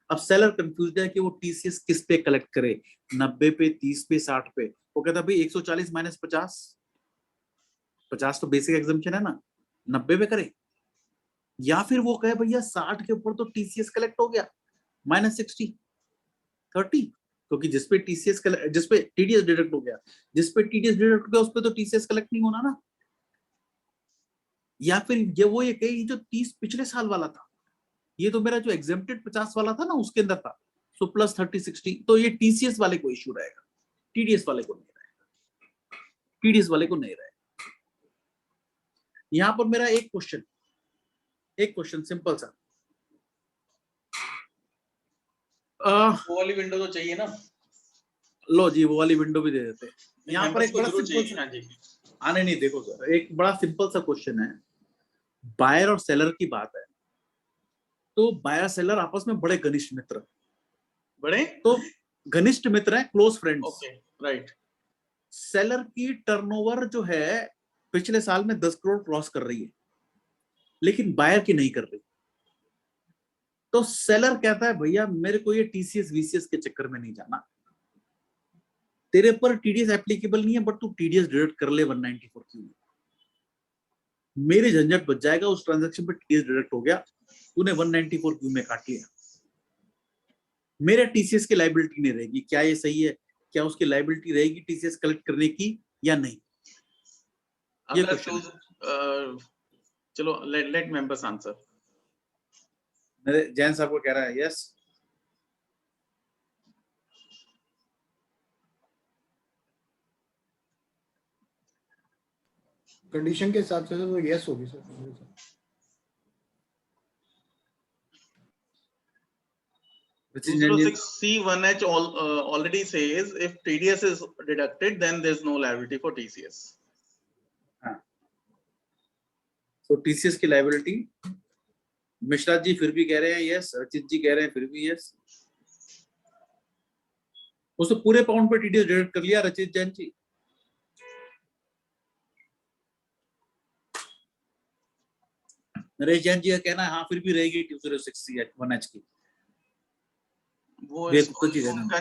अब सेलर कंफ्यूज है कि वो टीसीएस किस पे कलेक्ट करे, 90 पे, 30 पे, 60 पे। वो कहता भाई 140 - 50, 50 तो बेसिक एग्जम्पशन है ना, 90 पे करे। या फिर वो कहे भैया 60 के ऊपर तो टीसीएस कलेक्ट हो गया, -60, 30, क्योंकि जिसपे टीसीएस जिसपे टीडीएस डिडक्ट हो गया, जिसपे टीडीएस डिडक्ट हो गया उस पे तो टीसीएस कलेक्ट नहीं होना ना। या फिर ये कहे जो 30 पिछले साल वाला था, ये तो मेरा जो एग्जेम्प्टेड 50 वाला था ना उसके अंदर था, सो प्लस 30-60, तो ये टीसीएस वाले को इश्यू रहेगा, टीडीएस वाले को नहीं रहेगा, टीडीएस वाले को नहीं रहेगा। यहां पर मेरा एक क्वेश्चन सिंपल सा, वो वाली विंडो तो चाहिए ना, लो जी वो वाली विंडो भी दे देते हैं। यहाँ पर एक बड़ा जरूर सिंपल चाहिए। हाँ जी, आने नहीं, देखो सर एक बड़ा सिंपल सा क्वेश्चन है, बायर और सेलर की बात है, तो बायर सेलर आपस में बड़े घनिष्ठ मित्र, बड़े तो घनिष्ठ मित्र हैं, close friends. Okay right. Seller की टर्नओवर जो है पिछले साल में 10 करोड़ क्रॉस कर रही है, लेकिन बायर की नहीं कर रही। तो सेलर कहता है भैया मेरे को ये टीसीएस वीसीएस के चक्कर में नहीं जाना, तेरे पर टीडीएस एप्लीकेबल नहीं है, बट तू टीडीएस डिडक्ट कर ले 194 क्यू में, मेरे झंझट बच जाएगा। उस ट्रांजैक्शन पे टीडीएस डिडक्ट हो गया, तूने 194 क्यू में काट लिया, मेरे टीसीएस की लाइबिलिटी नहीं रहेगी। क्या ये सही है? क्या उसकी लाइबिलिटी रहेगी टीसीएस कलेक्ट करने की या नहीं? ये क्वेश्चन। चलो लेट मेंबर्स आंसर। मेरे जैन साहब को कह रहा है यस, कंडीशन के हिसाब से तो यस होगी sir. which is Indian- 206C1H already says if TDS is deducted, then there's no liability for TCS. तो टीसीएस की लाइबिलिटी, मिश्रा जी फिर भी कह रहे हैं यस, अर्चित जी कह रहे हैं फिर भी यस। उसने पूरे पाउंड पे टीडीएस डिडक्ट कर लिया रचित जैन जी। नरेश जैन जी का कहना है हाँ फिर भी रहेगी 206C1H की। वो उनका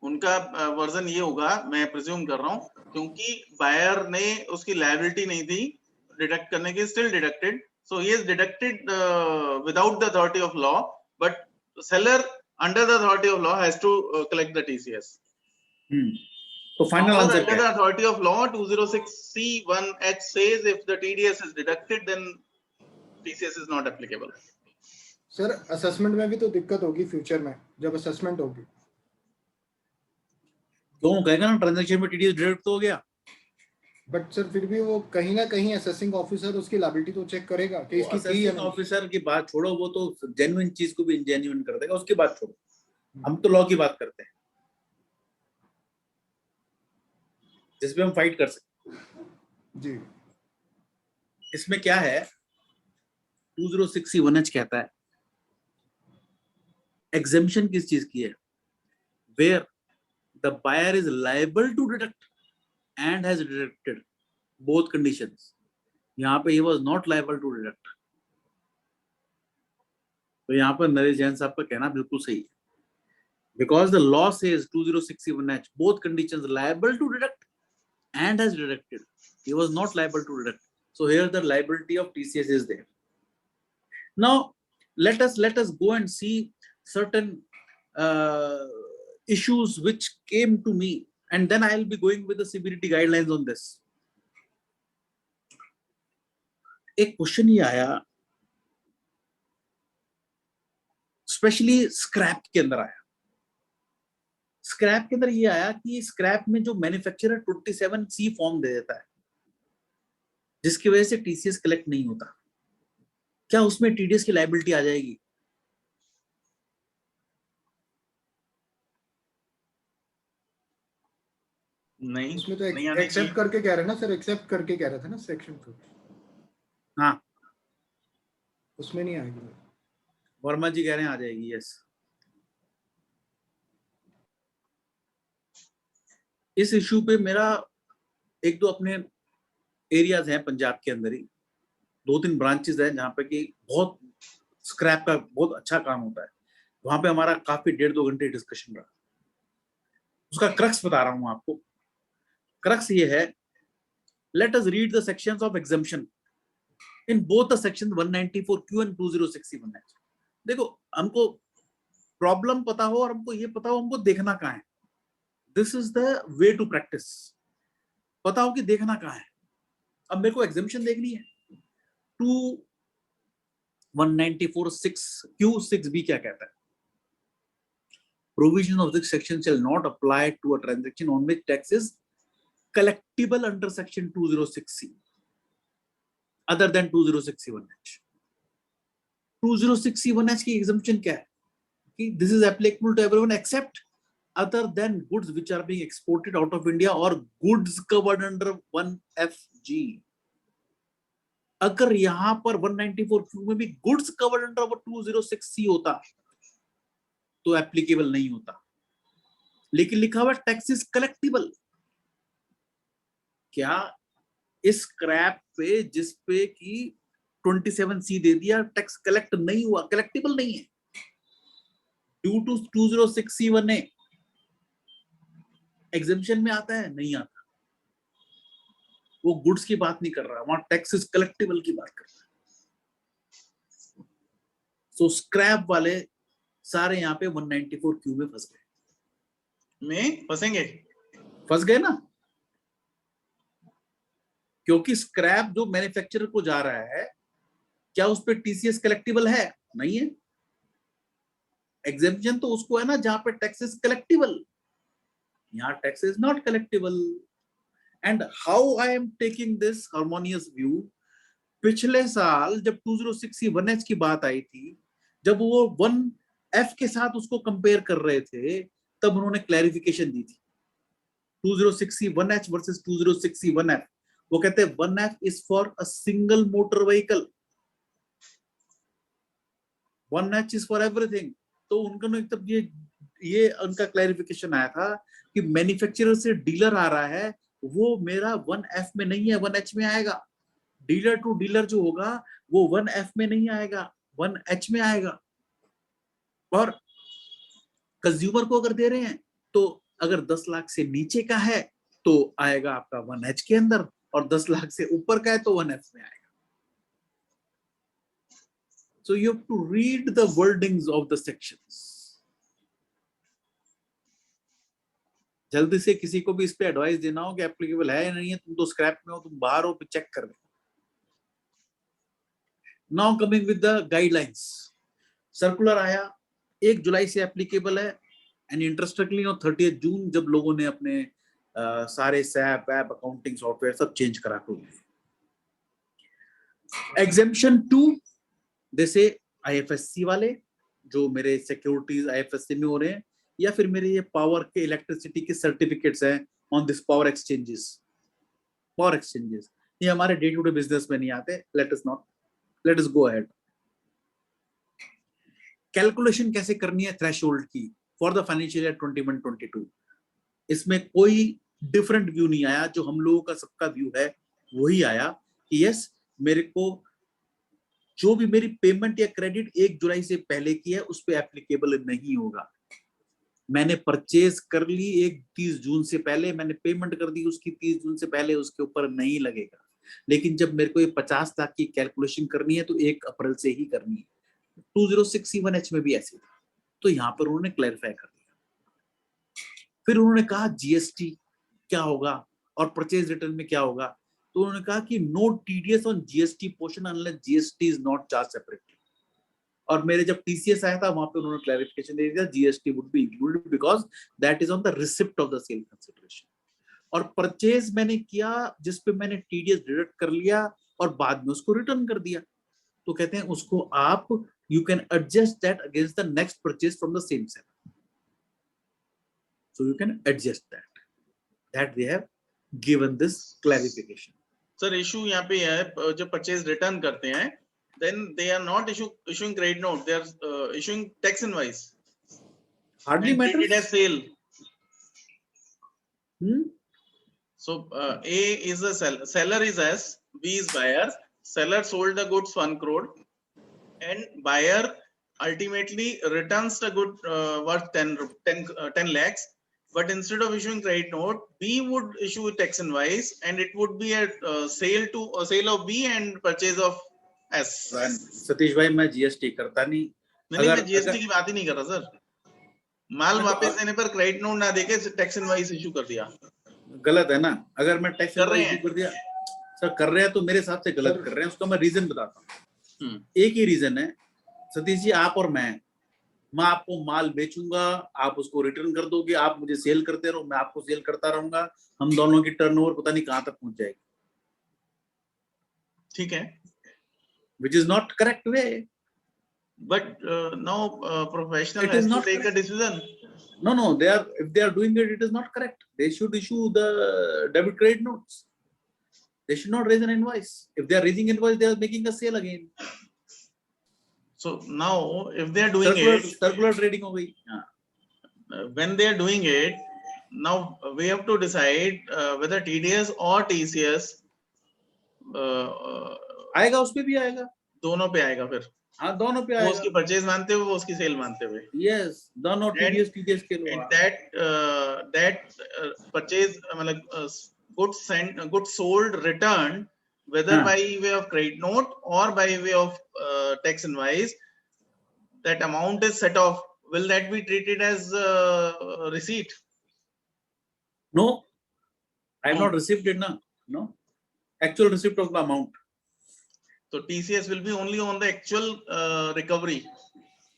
उनका वर्जन ये होगा, मैं प्रिज्यूम कर रहा हूँ, क्योंकि बायर ने उसकी लायबिलिटी नहीं थी डिडक्ट करने की, still deducted, so he is deducted without the authority of law, but seller under the authority of law has to collect the TCS. तो final answer under the authority of law 206C1H says if the TDS is deducted then TCS is not applicable. Sir assessment में भी तो दिक्कत होगी future में, जब assessment होगी। क्यों कहेगा ना ट्रांजैक्शन में टीडीएस डिडक्ट तो हो गया, बट सर फिर भी वो कहीं ना कहीं असेसिंग ऑफिसर उसकी लायबिलिटी तो चेक करेगा कि इसकी थी या नहीं। ऑफिसर की बात छोड़ो, वो तो जेन्युइन चीज को भी इनजेन्युइन कर देगा, उसकी बात छोड़ो, हम तो लॉ की बात करते हैं जिसपे हम फाइट कर सकते जी। इसमें क्या है, 206C1H कहता है एग्जेम्पशन किस चीज की है, where the buyer is liable to deduct and has deducted both conditions. यहाँ पे he was not liable to deduct. तो यहाँ पर नरेश जैन साहब का कहना बिल्कुल सही है, because the law says 206C1H both conditions liable to deduct and has deducted, he was not liable to deduct, so here the liability of TCS is there. Now let us go and see certain issues which came to me, and then I'll be going with the CBDT guidelines on this. एक question ये आया specially scrap के अंदर आया, scrap के अंदर ये आया कि स्क्रैप में जो मैन्युफैक्चरर 27C फॉर्म दे देता है जिसकी वजह से टीसीएस कलेक्ट नहीं होता, क्या उसमें टीडीएस की लायबिलिटी आ जाएगी? नहीं, उसमें तो नहीं आने एक्सेप्ट करके कह रहे हैं ना सर, एक्सेप्ट करके कह रहा था ना सेक्शन को। हाँ उसमें नहीं आएगी। वर्मा जी कह रहे हैं आ जाएगी, यस। इस इश्यू पे मेरा एक दो अपने एरियाज हैं पंजाब के अंदर ही, 2-3 ब्रांचेस हैं जहाँ पे कि बहुत स्क्रैप का बहुत अच्छा काम होता है, वहां पे हमारा काफी 1.5-2 घंटे डिस्कशन रहा। उसका क्रक्स बता रहा हूं आपको। क्रक्स ये है, let us read the sections of exemption in both the section 194Q and 206C1H। देखो हमको प्रॉब्लम पता हो और हमको ये पता हो हमको देखना कहाँ है, this is the way to practice. पता हो कि देखना कहाँ है। अब मेरे को एग्जम्पशन देखनी है, 194(6)Q(6)B क्या कहता है। provision of this section shall not apply to a transaction on which tax is collectible under section 206C other than 206C1H. 206C1H की exemption क्या है? कि this is applicable to everyone except other than goods which are being exported out of India or goods covered under 1FG. अगर यहां पर 194Q में भी goods covered under 206C होता तो एप्लीकेबल नहीं होता, लेकिन लिखा हुआ टैक्स इज कलेक्टिबल। क्या इस स्क्रैप पे जिस पे कि 27C दे दिया टैक्स कलेक्ट नहीं हुआ, कलेक्टिबल नहीं है ड्यू टू 206C1A एग्जेम्पशन में आता है? नहीं आता। वो गुड्स की बात नहीं कर रहा, वहां टैक्स इज कलेक्टिबल की बात कर रहा है। सो स्क्रैप वाले सारे यहाँ पे 194Q में फंस गए। में फंसेंगे, फंस गए ना, क्योंकि स्क्रैप जो मैन्युफैक्चरर को जा रहा है, क्या उस पे टीसीएस कलेक्टिबल है? नहीं है। एग्जेम्पशन तो उसको है ना जहां पे टैक्स इज कलेक्टिबल, यहाँ tax is not collectible. And how I am taking this harmonious view, पिछले साल जब 206C1H की बात आई थी, जब वो 1F के साथ उसको कंपेयर कर रहे थे, तब उन्होंने क्लैरिफिकेशन दी थी 206C1H वर्सेस 206C1F। वो कहते हैं 1F is for a single motor vehicle, 1H is for everything. तो उनका तब ये उनका क्लैरिफिकेशन आया था कि मैन्युफैक्चरर से डीलर आ रहा है, वो मेरा 1F में नहीं है, 1H में आएगा। डीलर टू डीलर जो होगा वो 1F में नहीं आएगा, 1H में आएगा। और कंज्यूमर को अगर दे रहे हैं तो अगर 10 लाख से नीचे का है तो आएगा आपका 1H के अंदर, और 10 लाख से ऊपर का है तो 1F में आएगा। So you have to read the wordings of the sections. जल्दी से किसी को भी इस पे एडवाइस देना हो कि एप्लीकेबल है या नहीं है, तुम तो स्क्रैप में हो, तुम बाहर हो, चेक कर लो। Now coming with the guidelines, circular आया 1 जुलाई से एप्लीकेबल है, एंड इंटरेस्टिंगली 30 जून जब लोगों ने अपने सारे सैप ऐप अकाउंटिंग सॉफ्टवेयर सब चेंज करा कर दिए। एग्जेम्पशन 2 जैसे IFSC वाले जो मेरे सिक्योरिटीज IFSC में हो रहे हैं, या फिर मेरे ये पावर के इलेक्ट्रिसिटी के सर्टिफिकेट्स हैं ऑन दिस पावर एक्सचेंजेस, ये हमारे डे टू डे बिजनेस में नहीं आते। Let us go ahead. Calculation कैसे करनी है थ्रेशोल्ड की फॉर द फाइनेंशियल ईयर 21-22, इसमें कोई डिफरेंट व्यू नहीं आया। जो हम लोगों का सबका व्यू है वही आया कि यस, मेरे को जो भी मेरी पेमेंट या क्रेडिट 1 जुलाई से पहले की है उस पे एप्लीकेबल नहीं होगा। मैंने परचेज कर ली 30 जून से पहले, मैंने पेमेंट कर दी उसकी 30 जून से पहले, उसके ऊपर नहीं लगेगा। लेकिन जब मेरे को ये 50 लाख की कैलकुलेशन करनी है तो 1 अप्रैल से ही करनी है। 206C1H में भी ऐसे था, तो यहाँ पर उन्होंने क्लैरिफाई कर दिया। फिर उन्होंने कहा जीएसटी क्या होगा और परचेज रिटर्न में क्या होगा, तो उन्होंने कहा कि no TDS on GST portion unless GST is not charge separately. और मेरे जब टीसीएस आया था वहां पे उन्होंने क्लैरिफिकेशन दे दिया GST would be included because that is on the receipt of the sale consideration. और परचेज मैंने किया जिस पे मैंने टीडीएस डिडक्ट कर लिया और बाद में उसको रिटर्न कर दिया, तो कहते हैं उसको आप you can adjust that against the next purchase from the same seller, so you can adjust that they have given this clarification. Sir issue यहाँ पे है, जब परचेज रिटर्न करते हैं then they are not issuing credit note, they are issuing tax invoice, hardly and treat it as matters. sale. So A is the seller is S, B is buyer. Seller sold the goods 1 crore and buyer ultimately returns the good worth 10 lakhs, but instead of issuing credit note, B would issue a tax invoice and it would be a sale of B and purchase of S. Satish भाई मैं GST करता नहीं। नहीं, मैं GST की बात ही नहीं कर रहा सर। माल वापस देने पर क्रेडिट नोट ना देके टैक्स इनवॉइस इशू कर दिया, गलत है ना। अगर मैं टैक्स इनवॉइस इशू कर दिया, सर कर रहे हैं तो मेरे हिसाब से गलत कर रहे हैं। उसका मैं रीजन बताता हूँ। एक ही रीजन है सतीश जी, आप और मैं मैं आपको माल बेचूंगा, आप उसको रिटर्न कर दोगे, आप मुझे सेल करते रहो, मैं आपको सेल करता रहूंगा, हम दोनों की टर्नओवर पता नहीं कहां तक पहुंच जाएगी, ठीक है, which is not correct way. but now professional It has is to not take a correct. decision. No, they are, if they are doing it, it is not correct. They should issue the debit credit notes. They should not raise an invoice. If they are raising invoice, they are making a sale again. So now if they are doing Circular trading हो गई. when they are doing it, now we have to decide whether TDS or TCS आएगा, उस पे भी आएगा, दोनों पे आएगा फिर. हाँ दोनों पे वो आएगा. उसकी परचेज मानते हुए, वो उसकी सेल मानते हुए. Yes, दोनों TDS के And लोग. that purchase मतलब goods sold returned, whether हाँ. by way of credit note or by way of tax invoice, that amount is set off. Will that be treated as receipt? No, I have No. not received it now. No, actual receipt of the amount. So TCS will be only on the actual recovery.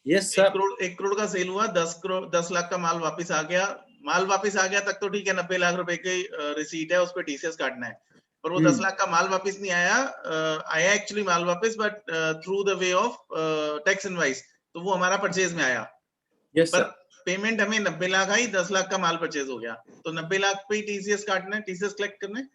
Yes, sir. 1 crore का cell हुआ, 10 लाख का माल वापस आ गया. माल वापस आ गया तक तो ठीक है, 90 लाख रुपए की रिसीट है, उस पर TCS काटना है. पर वो 10 लाख का माल वापस नहीं आया, आया एक्चुअली माल वापस, but through the way of tax invoice, तो वो हमारा परचेज में आया. Yes, पर sir. पेमेंट हमें 90 लाख आई, 10 लाख का माल परचेज हो गया, तो 90 लाख पे ही TCS काटना है, TCS कलेक्ट करना है.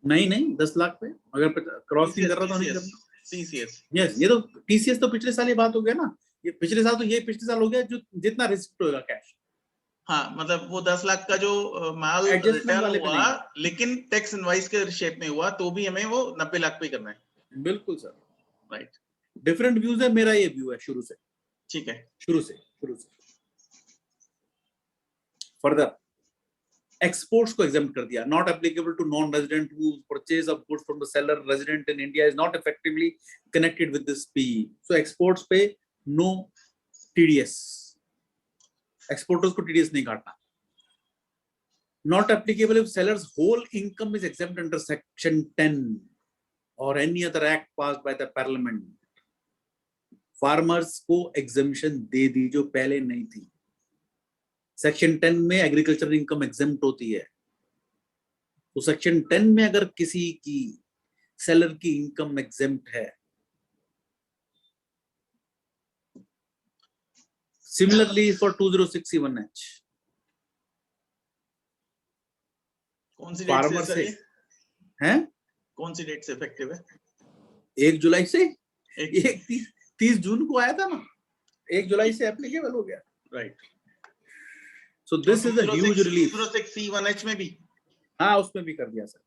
नहीं 10 लाख पे अगर क्रॉस नहीं कर रहा तो नहीं करना. TCS. Yes, ये तो TCS तो पिछले साल ही बात हो गया ना. ये पिछले साल तो ये पिछले साल हो गया जो जितना रिसिप्ट होगा कैश. हाँ, मतलब वो 10 लाख का जो माल रिटर्न हुआ, लेकिन टैक्स इनवाइस के शेप में हुआ, तो भी हमें वो 90 लाख पे करना है. बिल्कुल सर. राइट. डिफरेंट व्यूज है, मेरा ये व्यू है शुरू से. ठीक है. शुरू से. फर्दर एक्सपोर्ट्स को एग्जेम्प्ट कर दिया. Not applicable to non resident who purchase of goods from the seller resident in India is not effectively connected with this P. So exports पे नो टीडीएस. एक्सपोर्टर्स को टीडीएस नहीं काटना. Not applicable if seller's whole income is exempt under section 10 और any other act passed by the parliament. Farmers को exemption दे दी जो पहले नहीं थी. सेक्शन 10 में एग्रीकल्चर इनकम एग्जेम्प्ट होती है, तो सेक्शन 10 में अगर किसी की सेलर की इनकम एग्जेम्प्ट है, सिमिलरली फॉर 2061H. कौन सी डेट से हैं? कौन सी डेट से इफेक्टिव है? 1 जुलाई से. 30 जून को आया था ना, 1 जुलाई से एप्लीकेबल हो गया. Right. So this is a huge relief. 2061H में भी. हाँ, उसमें भी कर दिया सर.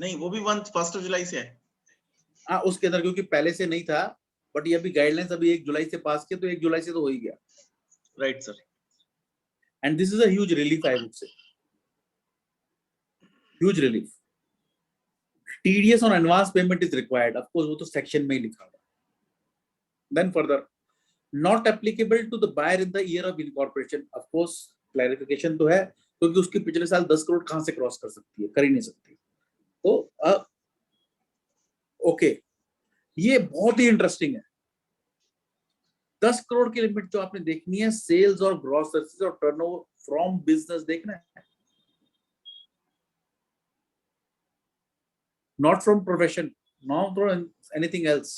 नहीं, वो भी 1 जुलाई से है. हाँ, उसके अंदर क्योंकि पहले से नहीं था, बट ये अभी गाइडलाइंस अभी 1 जुलाई से पास किए, तो 1 जुलाई से तो हो ही गया. Right sir. And this is a huge relief, I would say. Huge relief. TDS on advance payment is required. Of course, वो तो सेक्शन में ही लिखा हुआ. Then further, not applicable to the buyer in the year of incorporation. Of course, clarification तो है, क्योंकि उसकी पिछले साल 10 करोड़ कहां से क्रॉस कर सकती है, कर ही नहीं सकती. तो ओके, ये बहुत ही इंटरेस्टिंग है. 10 करोड़ की लिमिट जो आपने देखनी है, सेल्स और ग्रॉस सर्विसेज और टर्नओवर फ्रॉम बिजनेस देखना है, not from profession, not from anything else.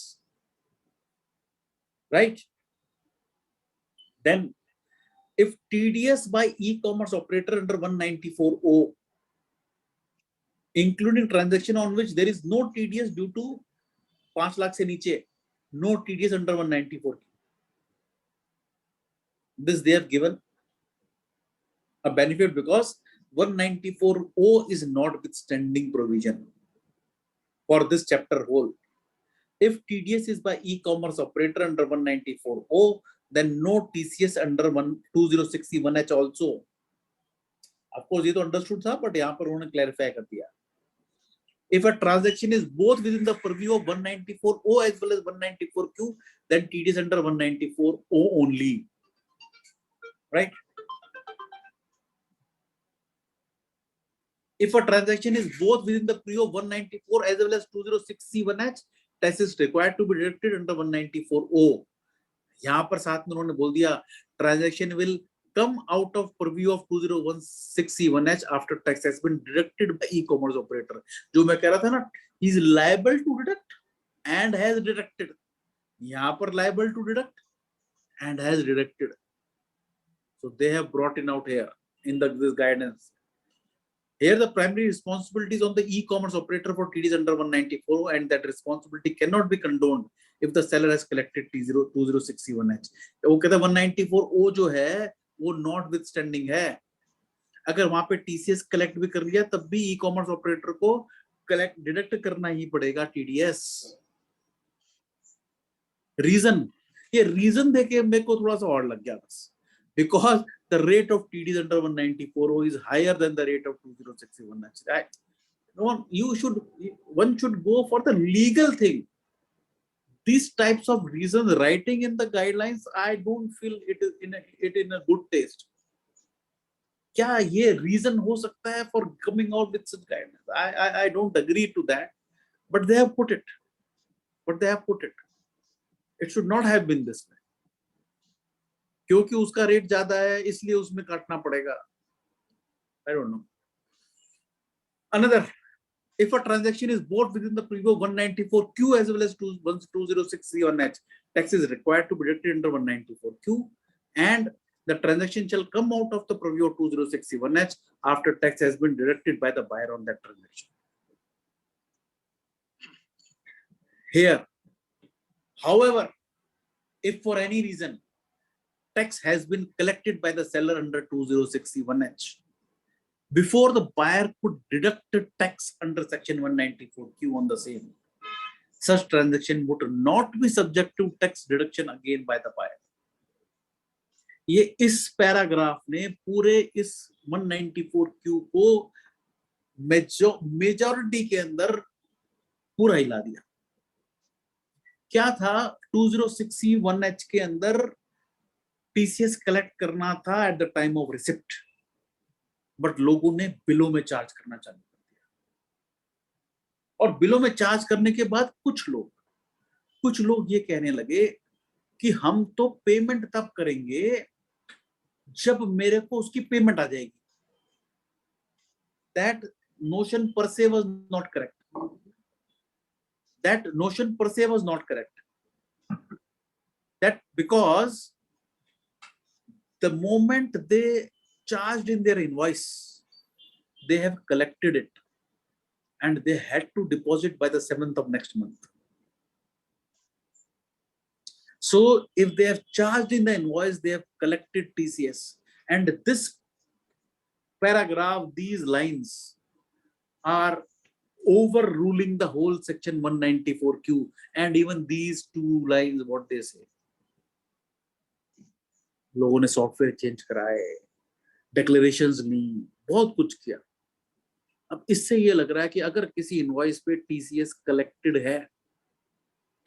Right. Then if TDS by e-commerce operator under 194O, including transaction on which there is no TDS due to 5 lakh से नीचे, no TDS under 194. This they have given a benefit because 194O is not withstanding provision for this chapter whole. If TDS is by e-commerce operator under 194O, then no TCS under 2061H also. Of course, ये तो understood था, but यहाँ पर उन्होंने clarify कर दिया. If a transaction is both within the purview of 194O as well as 194Q, then TDS under 194O only. Right? If a transaction is both within the purview of 194 as well as 2061H, tax is required to be deducted under 194O. यहाँ पर साथ में उन्होंने बोल दिया transaction will come out of purview of 2016C1H after tax has been deducted by e-commerce operator. जो मैं कह रहा था ना, he is liable to deduct and has deducted. यहाँ पर liable to deduct and has deducted. So they have brought in out here in this guidance. Here the primary responsibility is on the e-commerce operator for TDS under 194, and that responsibility cannot be condoned if the seller has collected T0206C1H. वो कहता है 194O जो है वो notwithstanding है. अगर वहां पे TCS कलेक्ट भी कर लिया तब भी ई-कॉमर्स ऑपरेटर को कलेक्ट डिडक्ट करना ही पड़ेगा TDS. रीजन, ये रीजन देके मेरे को थोड़ा सा और लग गया बस, because the rate of TDS under 194O is higher than the rate of 2061H. Right? One should go for the legal thing. These types of reasons writing in the guidelines, I don't feel it is in a good taste. क्या ये reason हो सकता है for coming out with such guidelines? I don't agree to that, but they have put it. It should not have been this way. क्योंकि उसका rate ज्यादा है इसलिए उसमें काटना पड़ेगा. I don't know. Another, if a transaction is bought within the preview of 194Q as well as 2063 tax is required to be deducted under 194Q, and the transaction shall come out of the preview of 2061H after tax has been deducted by the buyer on that transaction. Here, however, if for any reason tax has been collected by the seller under 2061H, before the buyer could deduct the tax under section 194Q on the same, such transaction would not be subject to tax deduction again by the buyer. ये इस paragraph ने पूरे इस 194Q को majority के अंदर पूरा हिला दिया. क्या था 206C1H के अंदर TCS कलेक्ट करना था eight the time of receipt, but लोगों ने बिलों में चार्ज करना चालू कर दिया. और बिलों में चार्ज करने के बाद कुछ लोग ये कहने लगे कि हम तो पेमेंट तब करेंगे जब मेरे को उसकी पेमेंट आ जाएगी. That notion per se was not correct. That because the moment they charged in their invoice, they have collected it and they had to deposit by the 7th of next month. So if they have charged in the invoice, they have collected TCS, and this paragraph, these lines are overruling the whole section 194Q, and even these two lines, what they say. लोगों ने software change कराए, declarations ली, बहुत कुछ किया. अब इससे ये लग रहा है कि अगर किसी इनवॉइस पे TCS कलेक्टेड है,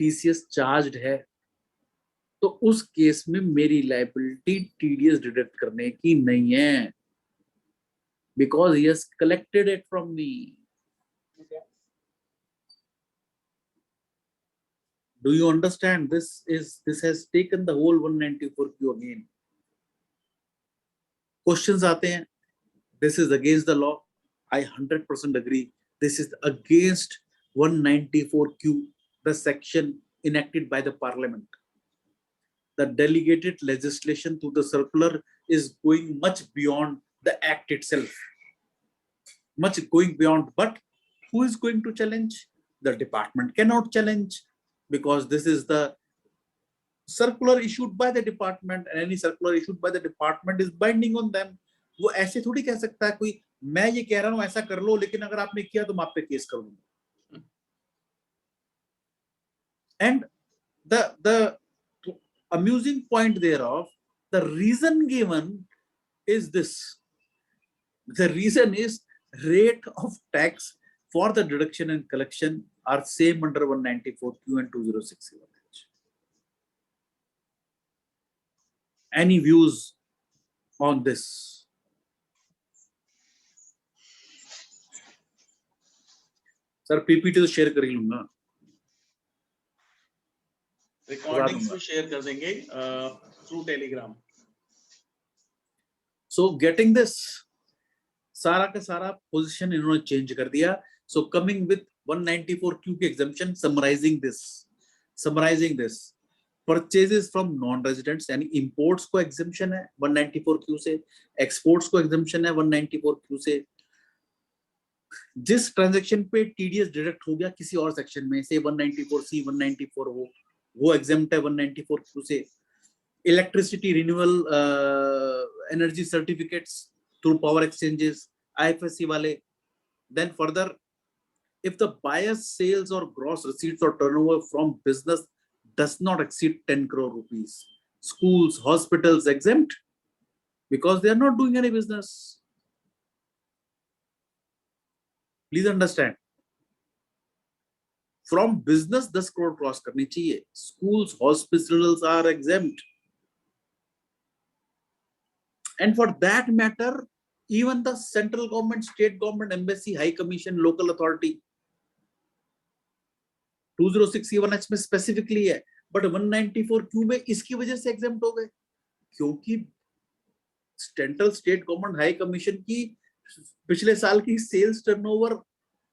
TCS चार्ज्ड है, तो उस केस में मेरी लायबिलिटी TDS डिडक्ट करने की नहीं है, because he has collected it from me. Do you understand? This has taken the whole 194Q again. Questions आते हैं. This is against the law. I 100% agree. This is against 194Q, the section enacted by the Parliament. The delegated legislation to the circular is going much beyond the act itself. Much going beyond. But who is going to challenge? The department cannot challenge, because this is the circular issued by the department, and any circular issued by the department is binding on them. वो ऐसे थोड़ी कह सकता है कोई, मैं ये कह रहा हूं ऐसा कर लो, लेकिन अगर आपने किया तो मैं आप पे केस करूंगा. And the amusing point thereof, the reason given is this. The reason is rate of tax for the deduction and collection are same under 194Q and 2061H. Any views on this? Sir, PPT तो share कर ही लूंगा. Record settings भी share कर देंगे through Telegram. So getting this, सारा का सारा position इन्होंने चेंज कर दिया। सो कमिंग विद 194Q के exemption, summarising this, purchases from non residents यानी इंपोर्ट्स को एग्जाम्पशन है 194Q से, एक्सपोर्ट्स को एग्जाम्पशन है 194Q से। जिस ट्रांजैक्शन पे टीडीएस डिडक्ट हो गया किसी और सेक्शन में, से 194C 194 हो, वो एग्जाम्प्ट है 194Q से। Electricity renewal energy certificates through power exchanges, IFSC वाले। Then further, if the buyer's sales or gross receipts or turnover from business does not exceed 10 crore rupees, schools, hospitals exempt because they are not doing any business. Please understand. From business 10 crore cross करनी चाहिए. Schools, hospitals are exempt. And for that matter, even the central government, state government, embassy, high commission, local authority, 206C1H में specifically है, but 194Q में इसकी वजह से exempt हो गए, क्योंकि central state government high commission की पिछले साल की सेल्स टर्नओवर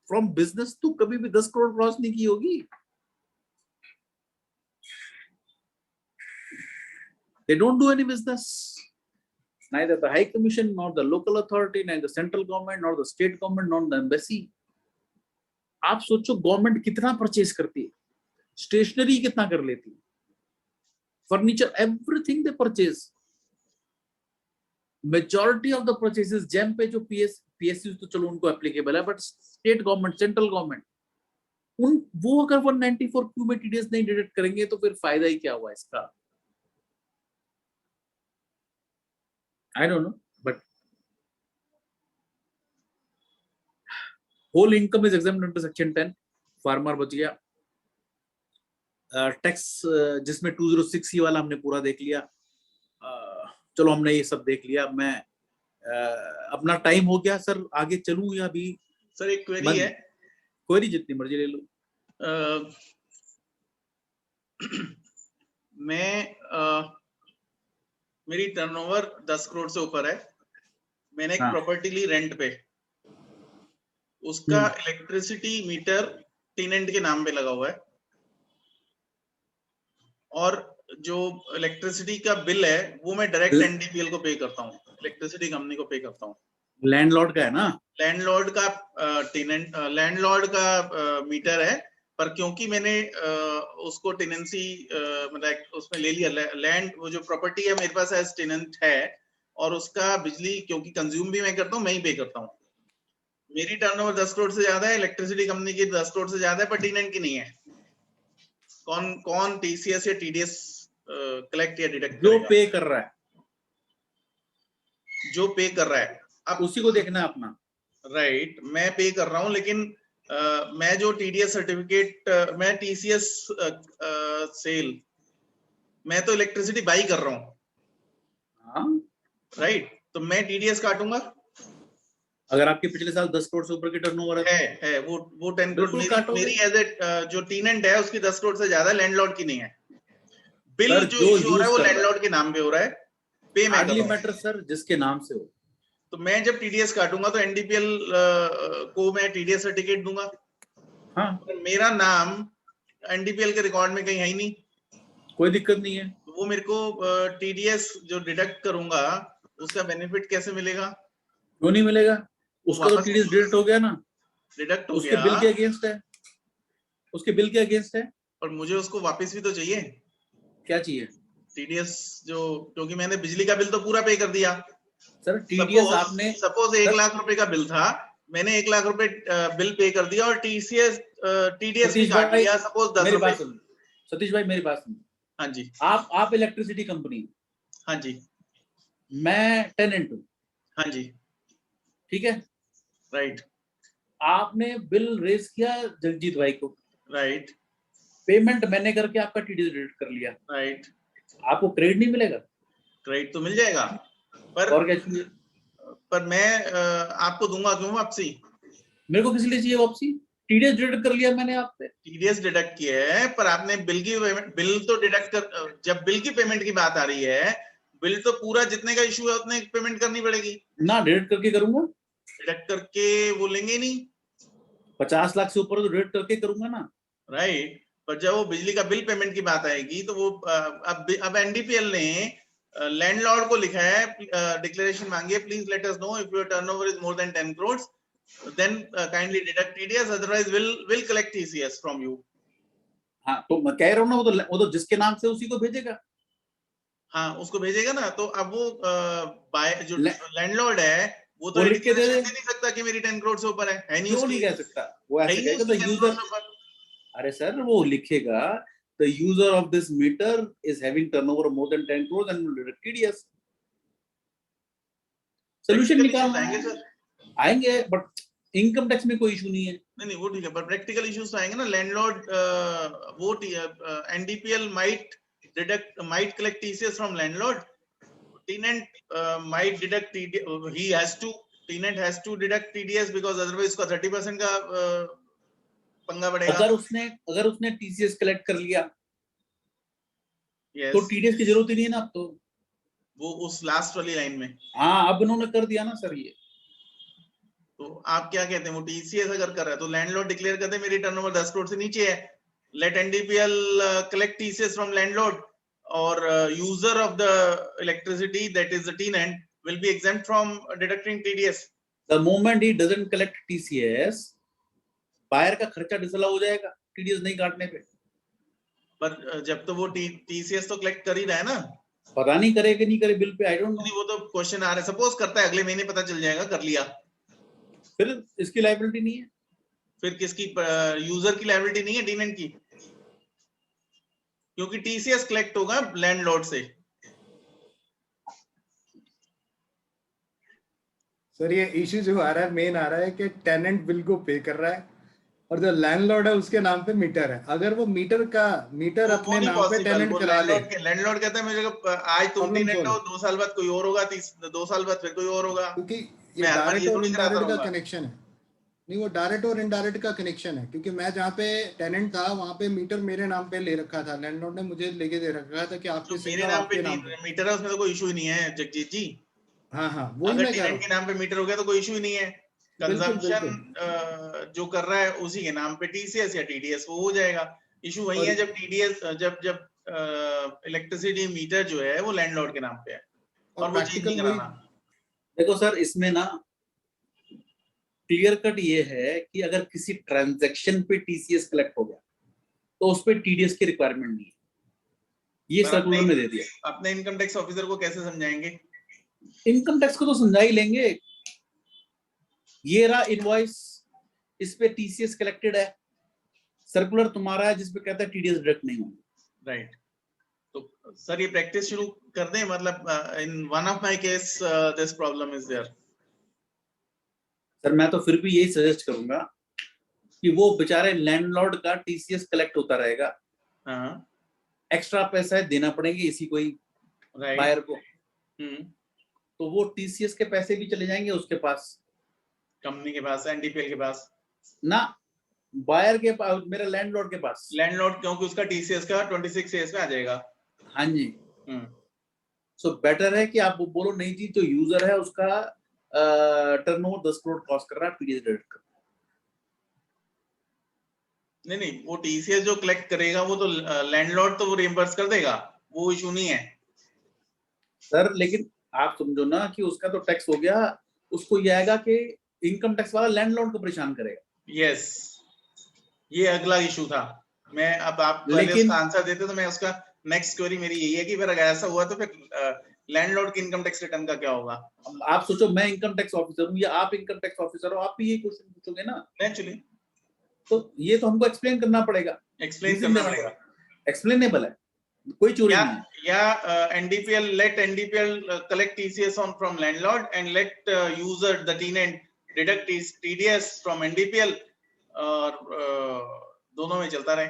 फ्रॉम बिजनेस तो कभी भी 10 करोड़ क्रॉस नहीं की होगी। They don't do any business. Neither the High Commission, nor the local authority, neither the central government, nor the state government, nor the embassy. आप सोचो गवर्नमेंट कितना परचेज करती है, स्टेशनरी कितना कर लेती है, furniture, everything they purchase. Majority of the purchases GeM पे जो पीएसयू तो चलो उनको एप्लीकेबल है, but state government, central government, वो अगर 194Q में टीडीएस नहीं डिडक्ट करेंगे तो फिर फायदा ही क्या हुआ इसका? I don't know, but whole income is exempt under section 10. Farmer बच गया। टैक्स जिसमें 206C वाला हमने पूरा देख लिया। चलो हमने ये सब देख लिया। मैं अपना टाइम हो गया सर, आगे चलूं या अभी? सर एक क्वेरी है। क्वेरी जितनी मर्जी ले लो। मेरी टर्नओवर 10 करोड़ से ऊपर है। मैंने एक प्रॉपर्टी ली रेंट पे, उसका इलेक्ट्रिसिटी मीटर टेनेंट के नाम पे लगा हुआ है, और जो इलेक्ट्रिसिटी का बिल है वो मैं डायरेक्ट एनडीपीएल को पे करता हूँ, इलेक्ट्रिसिटी कंपनी को पे करता हूँ। लैंडलॉर्ड का है ना? लैंडलॉर्ड का टेनेंट, लैंडलॉर्ड का मीटर है, पर क्योंकि मैंने उसको टेनेंसी मतलब उसमें ले लिया, लैंड वो जो प्रॉपर्टी है मेरे पास एज टेनेंट है, और उसका बिजली क्योंकि कंज्यूम भी मैं करता हूँ, मैं ही पे करता हूँ। मेरी टर्नओवर 10 करोड़ से ज्यादा है, इलेक्ट्रिसिटी कंपनी की 10 करोड़ से ज्यादा है, पर टेनेंट की नहीं है। कौन टीसीएस या टीडीएस कलेक्ट या डिडक्ट? जो पे कर रहा है, जो पे कर रहा है अब उसी को देखना है अपना। राइट, मैं पे कर रहा हूँ, लेकिन मैं जो टीडीएस सर्टिफिकेट, मैं टीसीएस सेल, मैं तो इलेक्ट्रिसिटी बाई कर रहा हूँ। राइट, तो मैं टीडीएस काटूंगा अगर आपके पिछले साल 10 करोड़ से ऊपर की टर्नओवर है वो 10 करोड़ मेरी एज ए जो टेनेंट है उसकी 10 करोड़ से ज्यादा, लैंडलॉर्ड की नहीं है। बिल जो इशू हो रहा है वो लैंडलॉर्ड के नाम पे हो रहा है, पे मैं कर रहा हूं। मैटर सर जिसके नाम से हो। तो मैं जब टीडीएस काटूंगा तो एनडीपीएल को मैं टीडीएस सर्टिफिकेट दूंगा। हाँ, तो मेरा नाम एनडीपीएल के रिकॉर्ड में कहीं है ही नहीं, कोई दिक्कत नहीं है। तो वो मेरे को टीडीएस जो डिडक्ट करूंगा उसका बेनिफिट कैसे मिलेगा? क्यों नहीं मिलेगा? उसका तो टीडीएस डिडक्ट हो गया ना, डिडक्ट हो उसके गया, बिल के अगेंस्ट है, उसके बिल के अगेंस्ट है। और मुझे उसको वापस भी तो चाहिए। क्या चाहिए? टीडीएस जो, क्योंकि मैंने बिजली का बिल तो पूरा पे कर दिया। सर टीडीएस आपने सपोज 1 लाख रुपए का बिल था, मैंने 1 लाख रुपए बिल पे कर दिया और टीडीएस भी काट लिया, सपोज 10 रुपए। सतीश भाई मेरी बात सुनो। हाँ जी। आप इलेक्ट्रिसिटी कंपनी। हाँ जी। मैं टेनेंट हूँ। हाँ जी। ठीक है, राइट। आपने बिल रेज किया जगजीत भाई को, राइट, पेमेंट मैंने करके आपका टीडीएस डिडक्ट कर लिया, राइट, आपको क्रेडिट नहीं मिलेगा? क्रेडिट तो मिल जाएगा, पर और क्या चाहिए? पर मैं आपको दूंगा क्यों वापसी? मेरे को किस लिए चाहिए वापसी? टीडीएस डिडक्ट कर लिया मैंने आपसे। टीडीएस डिडक्ट किया है, पर आपने बिल की पेमेंट, बिल तो डिडक्ट कर, जब बिल की पेमेंट की बात आ रही है, बिल तो पूरा जितने का इशू है उतने पेमेंट करनी पड़ेगी ना डिडक्ट करके करूंगा, डिडक्ट करके वो लेंगे ही नहीं, 50 लाख से ऊपर तो डिडक्ट करके करूंगा ना। राइट। पर जब वो बिजली का बिल पेमेंट की बात आएगी तो वो अब एनडीपीएल ने लैंडलॉर्ड को लिखा है, डिक्लेरेशन मांगी है, please let us know if your turnover is more than 10 crores, then kindly deduct TDS, otherwise will collect TCS from you. हाँ तो मैं कह रहा हूँ ना, वो तो जिसके नाम से उसी को भेजेगा। हाँ उसको भेजेगा ना, तो अब वो जो लैंडलॉर्ड है वो तो वो लिख के दे डिक्लेरेशन दे। दे नहीं सकता कि मेरी 10 crore से ऊपर है नहीं क्यों उसकी, नहीं कह सकता? वो है ऐसे ही नहीं कहेगा, उसकी द 10 crore यूजर, से ऊपर। अरे सर वो लिखेगा the user of this meter is having turnover more than 10 crores and will deduct TDS. Solution Practical issues निकालना आएंगे है, सर, आएंगे, बट इनकम टैक्स में कोई इशू नहीं है। नहीं वो ठीक है, पर प्रैक्टिकल इश्यूज तो आएंगे ना। लैंडलॉर्ड वो NDPL might collect TCS from landlord, tenant might deduct tenant has to deduct TDS because otherwise उसका 30% का पंगा पड़ेगा। अगर उसने टीसीएस कलेक्ट कर लिया yes, तो टीडीएस की जरूरत ही नहीं है ना अब तो। वो उस लास्ट वाली लाइन में। हाँ अब उन्होंने कर दिया ना सर ये। तो आप क्या कहते हैं, वो टीसीएस अगर कर रहा है तो लैंडलॉर्ड डिक्लेयर कर दे मेरी टर्नओवर 10 करोड़ से नीचे है, let NDPL collect TCS from landlord, or user of the electricity, that is the tenant, will be exempt from deducting TDS. The moment he doesn't collect TCS, buyer का खर्चा disallow हो जाएगा TDS नहीं काटने पे। पर जब तो वो टीसीएस तो कलेक्ट कर ही रहा है ना, पता नहीं करे कि नहीं करे bill pay, I don't know. नहीं वो तो क्वेश्चन आ रहा है, सपोज करता है अगले महीने पता चल जाएगा कर लिया, फिर इसकी लायबिलिटी नहीं है। फिर किसकी, यूजर की लायबिलिटी नहीं है, टेनेंट की, क्योंकि टीसीएस कलेक्ट होगा लैंडलॉर्ड से। सर ये इश्यू जो आ रहा है, मेन आ रहा है कि टेनेंट बिल को पे कर रहा है और जो लैंडलॉर्ड है उसके नाम पे मीटर है। अगर वो मीटर अपने नाम पे टेनेंट करा ले, लैंडलॉर्ड कहता है मुझे आज तुम टेनेंट हो, 2 साल बाद कोई और होगा, 2 साल बाद फिर कोई और होगा, क्योंकि ये डायरेक्ट और इनडायरेक्ट का कनेक्शन है। नहीं वो डायरेक्ट और इनडायरेक्ट का कनेक्शन है, क्योंकि मैं जहाँ पे टेनेंट था वहाँ पे मीटर मेरे नाम पे ले रखा था, लैंडलॉर्ड ने मुझे लेके दे रखा था कि आपके मेरे नाम पे मीटर है, उसमें तो कोई इशू ही नहीं है जगजीत जी। हाँ हाँ वही अगर मैं कह रहा हूँ, टेनेंट के नाम पे मीटर हो गया तो कोई इशू ही नहीं है, कंजम्पशन जो कर रहा है उसी के नाम पे टीसीएस या टीडीएस वो हो जाएगा। इशू वही है जब टीडीएस जब इलेक्ट्रिसिटी मीटर जो है वो लैंडलॉर्ड के नाम पे है और वो चेंज नहीं कराना। देखो सर इसमें ना क्लियर कट ये है कि अगर किसी ट्रांजैक्शन पे टीसीएस कलेक्ट हो गया तो उस पे टीडीएस की रिक्वायरमेंट नहीं है, ये सर्कुलर में दे दिया। अपने इनकम टैक्स ऑफिसर को कैसे समझाएंगे? इनकम टैक्स को तो समझा ही लेंगे, ये रहा इनवॉइस, इस पे टीसीएस कलेक्टेड है, सर्कुलर तुम्हारा है जिसपे कहता है टीडीएस डिडक्ट नहीं होगा। राइट, तो सर ये प्रैक्टिस शुरू कर दें, मतलब in one of my case this problem is there. Sir मैं तो फिर भी यही सजेस्ट करूंगा कि वो बेचारे लैंडलॉर्ड का टीसीएस कलेक्ट होता रहेगा, एक्स्ट्रा पैसा देना पड़ेंगे इसी को ही, बायर को, तो वो टीसीएस के पैसे भी चले जाएंगे उसके पास, कंपनी के पास, एनडीपीएल के पास ना, बायर के पास, मेरा लैंडलॉर्ड के पास। लैंडलॉर्ड क्योंकि उसका टीसीएस का 26 एएस में आ जाएगा। हाँ जी। सो बेटर है कि आप बोलो नहीं जी, जो यूजर है उसका टर्नओवर 10 करोड़ कॉस्ट कर रहा है, टीडीएस डिडक्ट कर। नहीं वो टीसीएस जो कलेक्ट करेगा वो तो लैंडलॉर्ड तो वो रिइंबर्स कर देगा, वो इशू नहीं है सर। लेकिन आप समझो ना कि उसका तो टैक्स हो गया, उसको ये आएगा कि इनकम टैक्स वाला लैंडलॉर्ड को परेशान करेगा। यस, ये अगला इशू था। मैं अब आप पहले उसका आंसर देते तो मैं उसका नेक्स्ट क्वेरी मेरी यही है कि फिर अगर ऐसा हुआ तो फिर लैंडलॉर्ड के इनकम टैक्स रिटर्न का क्या होगा? आप सोचो मैं इनकम टैक्स ऑफिसर हूँ या आप इनकम टैक्स ऑफिसर हो, आप भी ये क्वेश्चन पूछोगे ना नेचुरली, तो ये तो हमको एक्सप्लेन करना पड़ेगा, एक्सप्लेनेबल है, कोई चोरी नहीं है। या NDPL let NDPL collect TCS on from landlord and let user the tenant deduct TDS from NDPL, और दोनों में चलता रहे।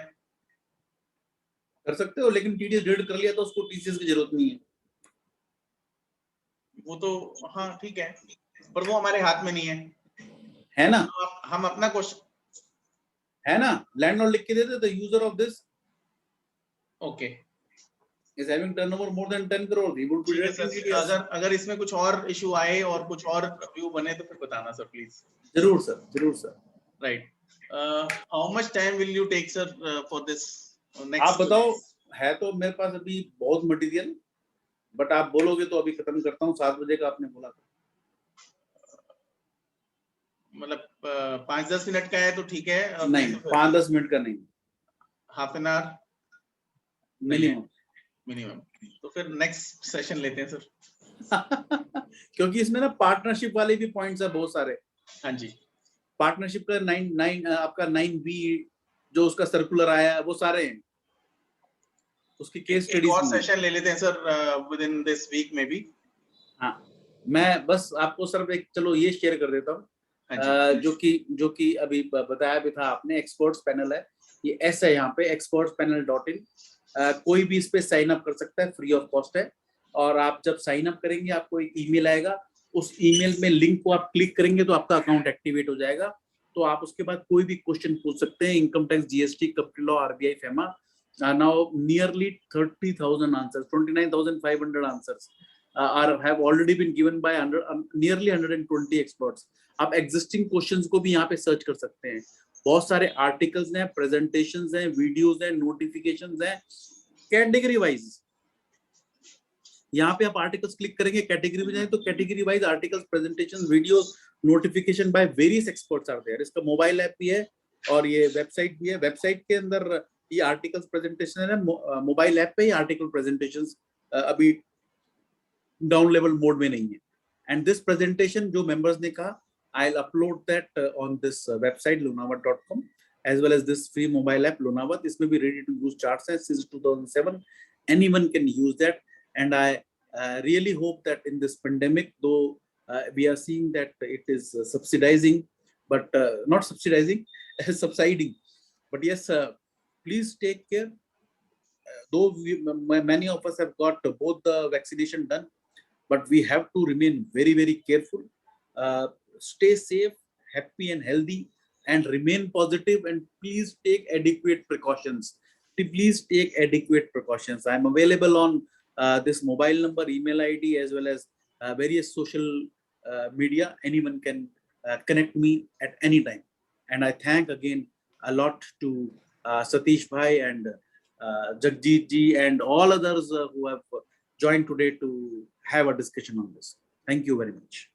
कर सकते हो, लेकिन टीडीएस डिडक्ट कर लिया तो उसको टीसीएस की जरूरत नहीं है। वो तो हाँ ठीक है, पर वो हमारे हाथ में नहीं है ना। तो हम अपना क्वेश्चन, है ना, लैंडलॉर्ड लिख के देते, the user of this okay is having turnover more than 10 crore, he would be ठीक है directing सर, TDS. अगर इसमें कुछ और इशू आए और कुछ और व्यू बने तो फिर बताना सर प्लीज। जरूर sir. Right, how much time will you take sir for this next? आप बताओ, है तो मेरे पास अभी बहुत मटेरियल, बट आप बोलोगे तो अभी खत्म करता हूँ। 7 बजे का आपने बोला था, मतलब 5-10 मिनट का है तो ठीक है। नहीं 5-10 मिनट का नहीं, हाफ एन आवर मिनिमम। तो फिर नेक्स्ट सेशन लेते हैं सर। क्योंकि इसमें ना पार्टनरशिप वाले भी पॉइंट्स है बहुत सारे। हाँ जी, पार्टनरशिप का 9 आपका 9B जो उसका सर्कुलर आया है वो सारे हैं, उसकी केस एक स्टडीज और सेशन ले लेते हैं sir within this week में भी। हाँ, मैं बस आपको सर एक चलो ये शेयर कर देता हूँ, हाँ जो कि अभी बताया भी था आपने, एक्सपर्ट्स पैनल है, ये एस है यहाँ पे expertspanel.in। कोई भी इस पे साइन अप कर सकता है, फ्री ऑफ कॉस्ट है। और आप जब साइन अप करेंगे आपको एक ईमेल आएगा, उस ईमेल में लिंक को आप क्लिक करेंगे तो आपका अकाउंट एक्टिवेट हो जाएगा। तो आप उसके बाद कोई भी क्वेश्चन पूछ सकते हैं, income tax, GST, capital law, RBI, FEMA. Now nearly 30,000 answers, 29,500 answers have already been given by nearly 120 experts। आप एग्जिस्टिंग क्वेश्चंस को भी यहाँ पे सर्च कर सकते हैं। बहुत सारे आर्टिकल्स हैं, प्रेजेंटेशंस हैं, वीडियोस हैं, नोटिफिकेशंस हैं, कैटेगरी वाइज। यहाँ पे आप आर्टिकल्स क्लिक करेंगे, कैटेगरी में जाए तो category wise articles, presentations, videos, notification by various experts are there. इसका मोबाइल ऐप भी है और ये वेबसाइट भी है। वेबसाइट के अंदर ये आर्टिकल्स प्रेजेंटेशन है, मोबाइल ऐप पे ये आर्टिकल प्रेजेंटेशंस अभी डाउन लेवल मोड में नहीं है। एंड दिस प्रेजेंटेशन जो मेंबर्स ने कहा, I'll upload that on this website lonavat.com as well as this free mobile app Lonavat। इसमें भी ready to use charts है since 2007, anyone can use that। And I really hope that in this pandemic, though we are seeing that it is subsidizing, but not subsidizing, subsiding, but yes, please take care। Though many of us have got both the vaccination done, but we have to remain very, very careful। Stay safe, happy and healthy, and remain positive, and please take adequate precautions। Please take adequate precautions। I am available on this mobile number, email ID, as well as various social media। Anyone can connect me at any time। And I thank again a lot to Satish Bhai and Jagjit ji and all others who have joined today to have a discussion on this। Thank you very much।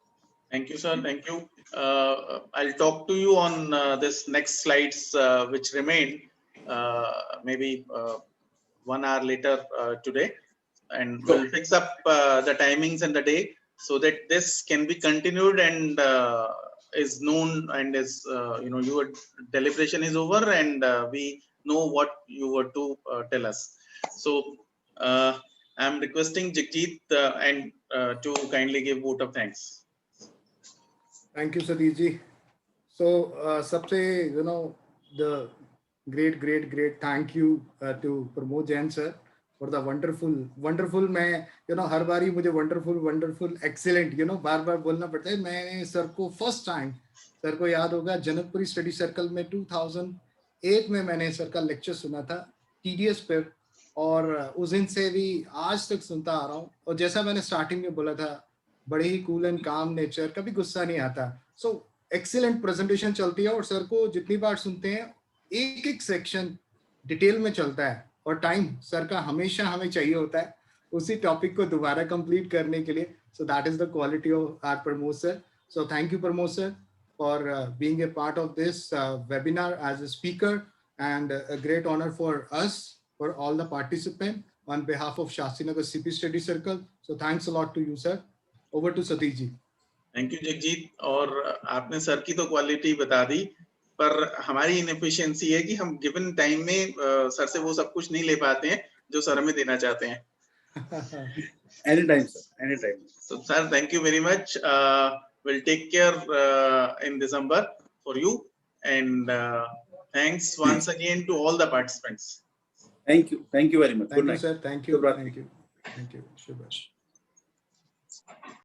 Thank you, sir. Thank you. I'll talk to you on this next slides, which remain maybe 1 hour later today, and we'll fix up the timings and the day so that this can be continued and is known, and is your deliberation is over and we know what you were to tell us. So I'm requesting Jagjit and to kindly give vote of thanks. Thank you, Satish ji. So, सबसे the great thank you to Pramod Jain sir for the wonderful। मैं हर बारी मुझे wonderful excellent बार बोलना पड़ता है। मैंने sir को first time, sir को याद होगा, जनकपुरी स्टडी सर्कल में 2008 में मैंने सर का लेक्चर सुना था TDS पर, और उस दिन से भी आज तक सुनता आ रहा हूँ। और जैसा मैंने स्टार्टिंग में बोला था, बड़े ही कूल एंड काम नेचर, कभी गुस्सा नहीं आता। सो एक्सीलेंट प्रेजेंटेशन चलती है और सर को जितनी बार सुनते हैं एक सेक्शन डिटेल में चलता है, और टाइम सर का हमेशा हमें चाहिए होता है उसी टॉपिक को दोबारा कंप्लीट करने के लिए। So that is the quality of our Pramod sir. So thank you Pramod sir for being a part of this webinar as a speaker, and a great honour for us, for all the participant on behalf of Shastrinagar CP study circle. So thanks a lot to you sir. Over to Satish ji. Thank you Jagjit. और आपने sir की तो quality बता दी, पर हमारी inefficiency है कि हम गिवन टाइम में सर से वो सब कुछ नहीं ले पाते हैं जो सर हमें देना चाहते हैं। Anytime, sir, anytime। So sir, thank you very much। We'll take care in December for you, and thanks once again to all the participants। Thank you very much। Thank Good you night sir, thank you, Shubh Ratri। thank you, Shubhash।